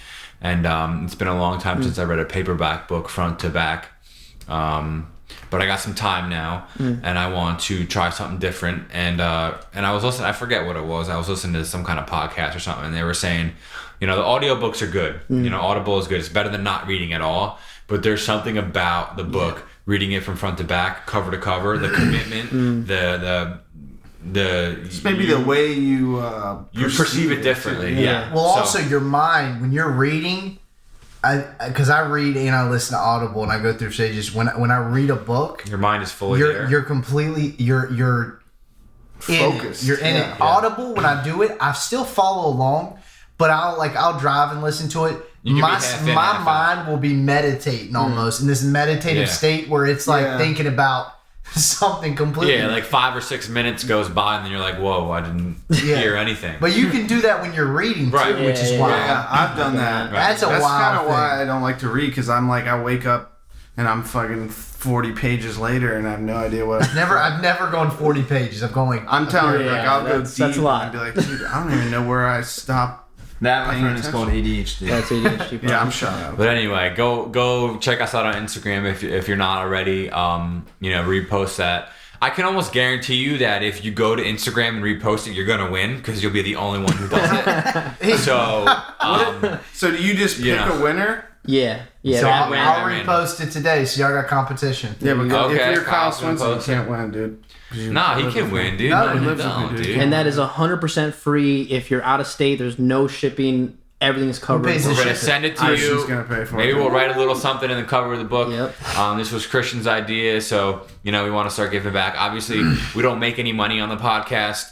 And it's been a long time since I read a paperback book front to back. But I got some time now, and I want to try something different. And I was listening, I forget what it was. I was listening to some kind of podcast or something, and they were saying, the audiobooks are good. Audible is good. It's better than not reading at all. But there's something about the book, reading it from front to back, cover to cover, the commitment, It's maybe the way you perceive it differently. Yeah. Well, also your mind when you're reading, because I read and I listen to Audible and I go through stages. When I read a book, your mind is fully there. You're completely you're focused. You're in it. Audible, when I do it, I still follow along, but I'll drive and listen to it. My mind will be meditating almost in this meditative state where it's like thinking about something completely. Yeah, like 5 or 6 minutes goes by and then you're like, whoa, I didn't hear anything. But you can do that when you're reading too, which is wild. Yeah, I've done that. That's kind wild of why I don't like to read, because I'm like, I wake up and I'm fucking 40 pages later and I have no idea what I've never gone 40 pages. I've gone like, I'm telling you, like, I'll go deep that's a lot. and be like, dude, I don't even know where I stop. That, my friend, is called ADHD. That's ADHD. Yeah, I'm shut up. But anyway, go check us out on Instagram if you're not already. Repost that. I can almost guarantee you that if you go to Instagram and repost it, you're gonna win because you'll be the only one who does it. So do you just pick a winner? Yeah. So I'll random. repost it today, so y'all got competition. Yeah, but if you're Kyle Kyle's gonna Swinson, you post it. can't win, dude. Nah, he can win, dude. No, he No, lives with me, dude. dude. And that is 100% free. If you're out of state, there's no shipping. Everything's covered. pays the We're gonna shipping? send it to She's you. gonna pay for Maybe it. we'll write a little something in the cover of the book. Yep. This was Christian's idea, so we want to start giving back. Obviously, we don't make any money on the podcast.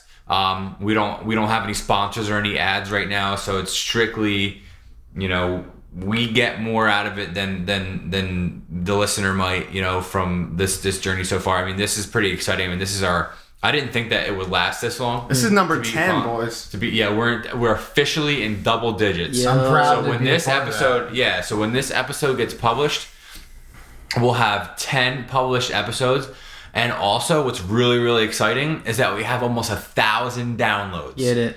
We don't have any sponsors or any ads right now, so it's strictly, we get more out of it than the listener might, from this journey so far. I mean, this is pretty exciting. I mean, this is I didn't think that it would last this long. This is number To be 10, fun. boys. We're officially in double digits. Yeah. I'm proud So to when be a this part of that. episode gets published, we'll have 10 published episodes. And also what's really, really exciting is that we have almost 1,000 downloads. Get it.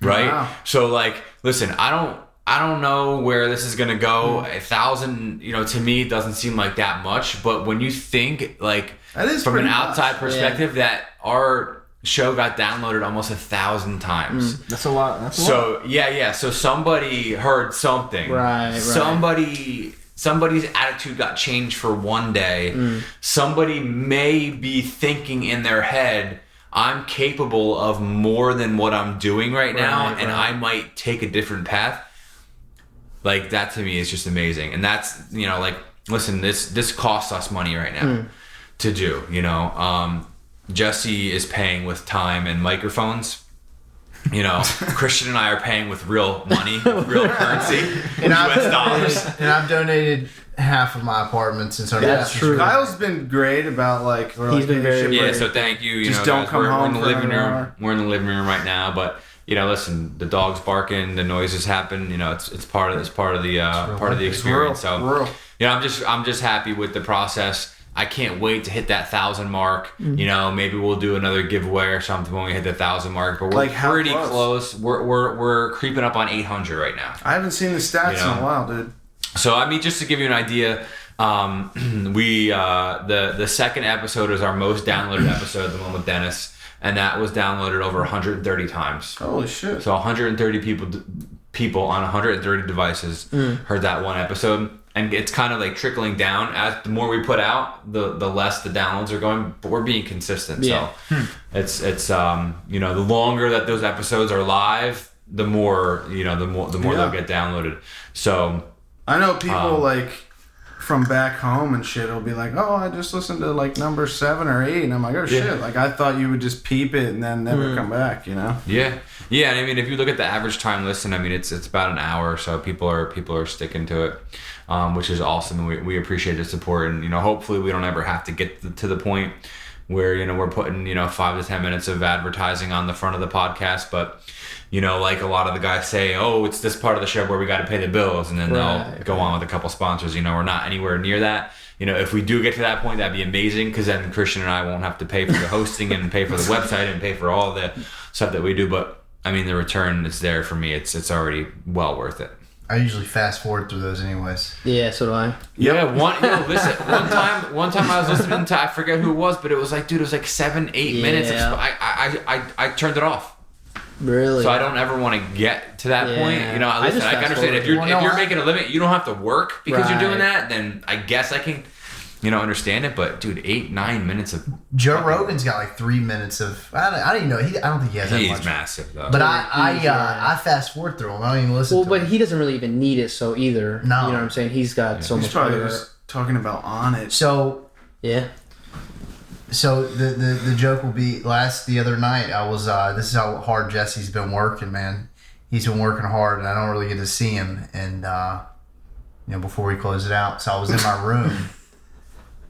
Right? Wow. So like, listen, I don't know where this is gonna go. 1,000, to me, it doesn't seem like that much. But when you think like That is from an pretty outside much. perspective, that our show got downloaded almost 1,000 times. That's a lot. That's a lot. So yeah. So somebody heard something. Right. Somebody's attitude got changed for one day. Somebody may be thinking in their head, I'm capable of more than what I'm doing right now, and I might take a different path. Like, that to me is just amazing. And that's, listen, this costs us money right now to do, Jesse is paying with time and microphones. You know, Christian and I are paying with real money, real currency, And US dollars. And I've donated half of my apartment since our That's true. Kyle's been great about like. He's been very- Yeah, so thank you. You Just know, don't guys, come we're home in the for living another room. hour. We're in the living room right now, but you know, listen, the dog's barking, the noises happen. You know, it's part of the experience. So, Real. you know, I'm just happy with the process. I can't wait to hit that 1,000 mark. You know, maybe we'll do another giveaway or something when we hit the 1,000 mark. But we're Like, how pretty close? We're creeping up on 800 right now. I haven't seen the stats in a while, dude. So I mean, just to give you an idea, the second episode is our most downloaded episode, the one with Dennis, and that was downloaded over 130 times. Holy shit. So 130 people on 130 devices heard that one episode, and it's kind of like trickling down. As the more we put out, the less the downloads are going. But we're being consistent. Yeah. So it's you know, the longer that those episodes are live, the more they'll get downloaded. So I know people like from back home and shit will be like, oh, I just listened to like number 7 or 8, and I'm like, oh shit, like I thought you would just peep it and then never come back, you know? Yeah. And I mean, if you look at the average time listen, I mean, it's about an hour or so. People are sticking to it, which is awesome, and we appreciate the support. And you know, hopefully, we don't ever have to get to the point where, you know, we're putting, you know, 5 to 10 minutes of advertising on the front of the podcast, but you know, like a lot of the guys say, oh, it's this part of the show where we got to pay the bills, and then they'll go on with a couple sponsors. You know, we're not anywhere near that. You know, if we do get to that point, that'd be amazing, because then Christian and I won't have to pay for the hosting and pay for the website and pay for all the stuff that we do. But I mean, the return is there for me. It's already well worth it. I usually fast forward through those anyways. Yeah, so do I. Yeah, listen. One time I was listening to, I forget who it was, but it was like, dude, it was like 7-8 minutes. I turned it off. Really? So I don't ever want to get to that point. You know, listen, I can understand if you're making a living, you don't have to work because you're doing that. Then I guess I can, you know, understand it. But dude, 8-9 minutes of Joe Rogan's got like 3 minutes of. I don't even know. I don't think he has that he's much. massive though. But I fast forward through him. I don't even listen. Well, to but him. he doesn't really even need it. So either. No. You know what I'm saying? He's got so He's much. probably other- just talking about on it. So Yeah. So the joke will be the other night I was this is how hard Jesse's been working, man. He's been working hard, and I don't really get to see him, and you know, before we close it out. So I was in my room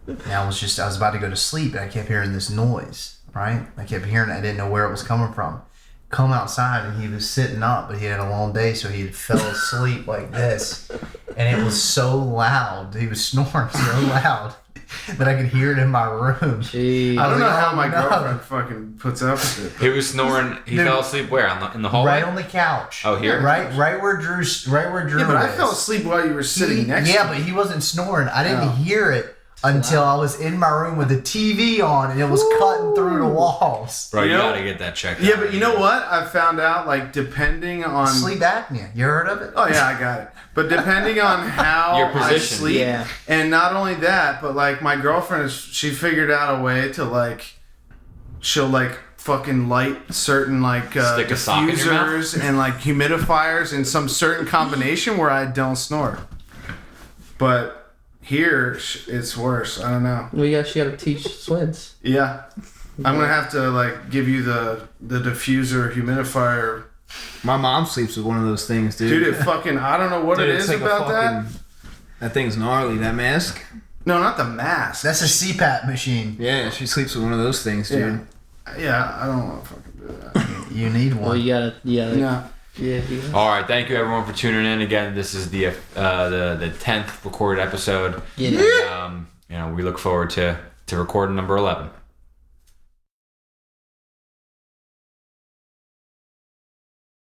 and I was about to go to sleep, and I kept hearing this noise, right? I kept hearing it. I didn't know where it was coming from. Come outside, and he was sitting up, but he had a long day, so he fell asleep like this, and it was so loud. He was snoring so loud that I could hear it in my room. Jeez. I don't know like, how oh, my no. girlfriend fucking puts up with it. he was snoring. He Dude. fell asleep where? In the hallway? Right on the couch. Oh, here? Right where Drew Yeah, but I is. fell asleep while you were sitting next to Yeah, me. but he wasn't snoring. I didn't No. hear it until I was in my room with the TV on, and it was cutting through the walls. Bro, you You know- gotta get that checked Yeah, out. but you know what? I found out, like, depending on... Sleep apnea. You heard of it? Oh, yeah, I got it. But depending on how Your I position. sleep, Yeah. and not only that, but, like, my girlfriend, she figured out a way to, like, she'll, like, fucking light certain, like, Stick a sock in your mouth? diffusers and, like, humidifiers in some certain combination where I don't snore. But here, it's worse. I don't know. We she got to teach Swins. Yeah. I'm going to have to, like, give you the diffuser humidifier. My mom sleeps with one of those things, dude. Dude, it fucking, I don't know what it Dude, it's is like a about that. fucking- That thing's gnarly. That mask. No, not the mask. That's a CPAP machine. Yeah, she sleeps with one of those things, dude. Yeah, I don't want to fucking do that. You need one. Well, you gotta. Yeah. No. Yeah. All right, thank you everyone for tuning in. Again, this is the 10th recorded episode. Yeah. And, you know, we look forward to recording number 11.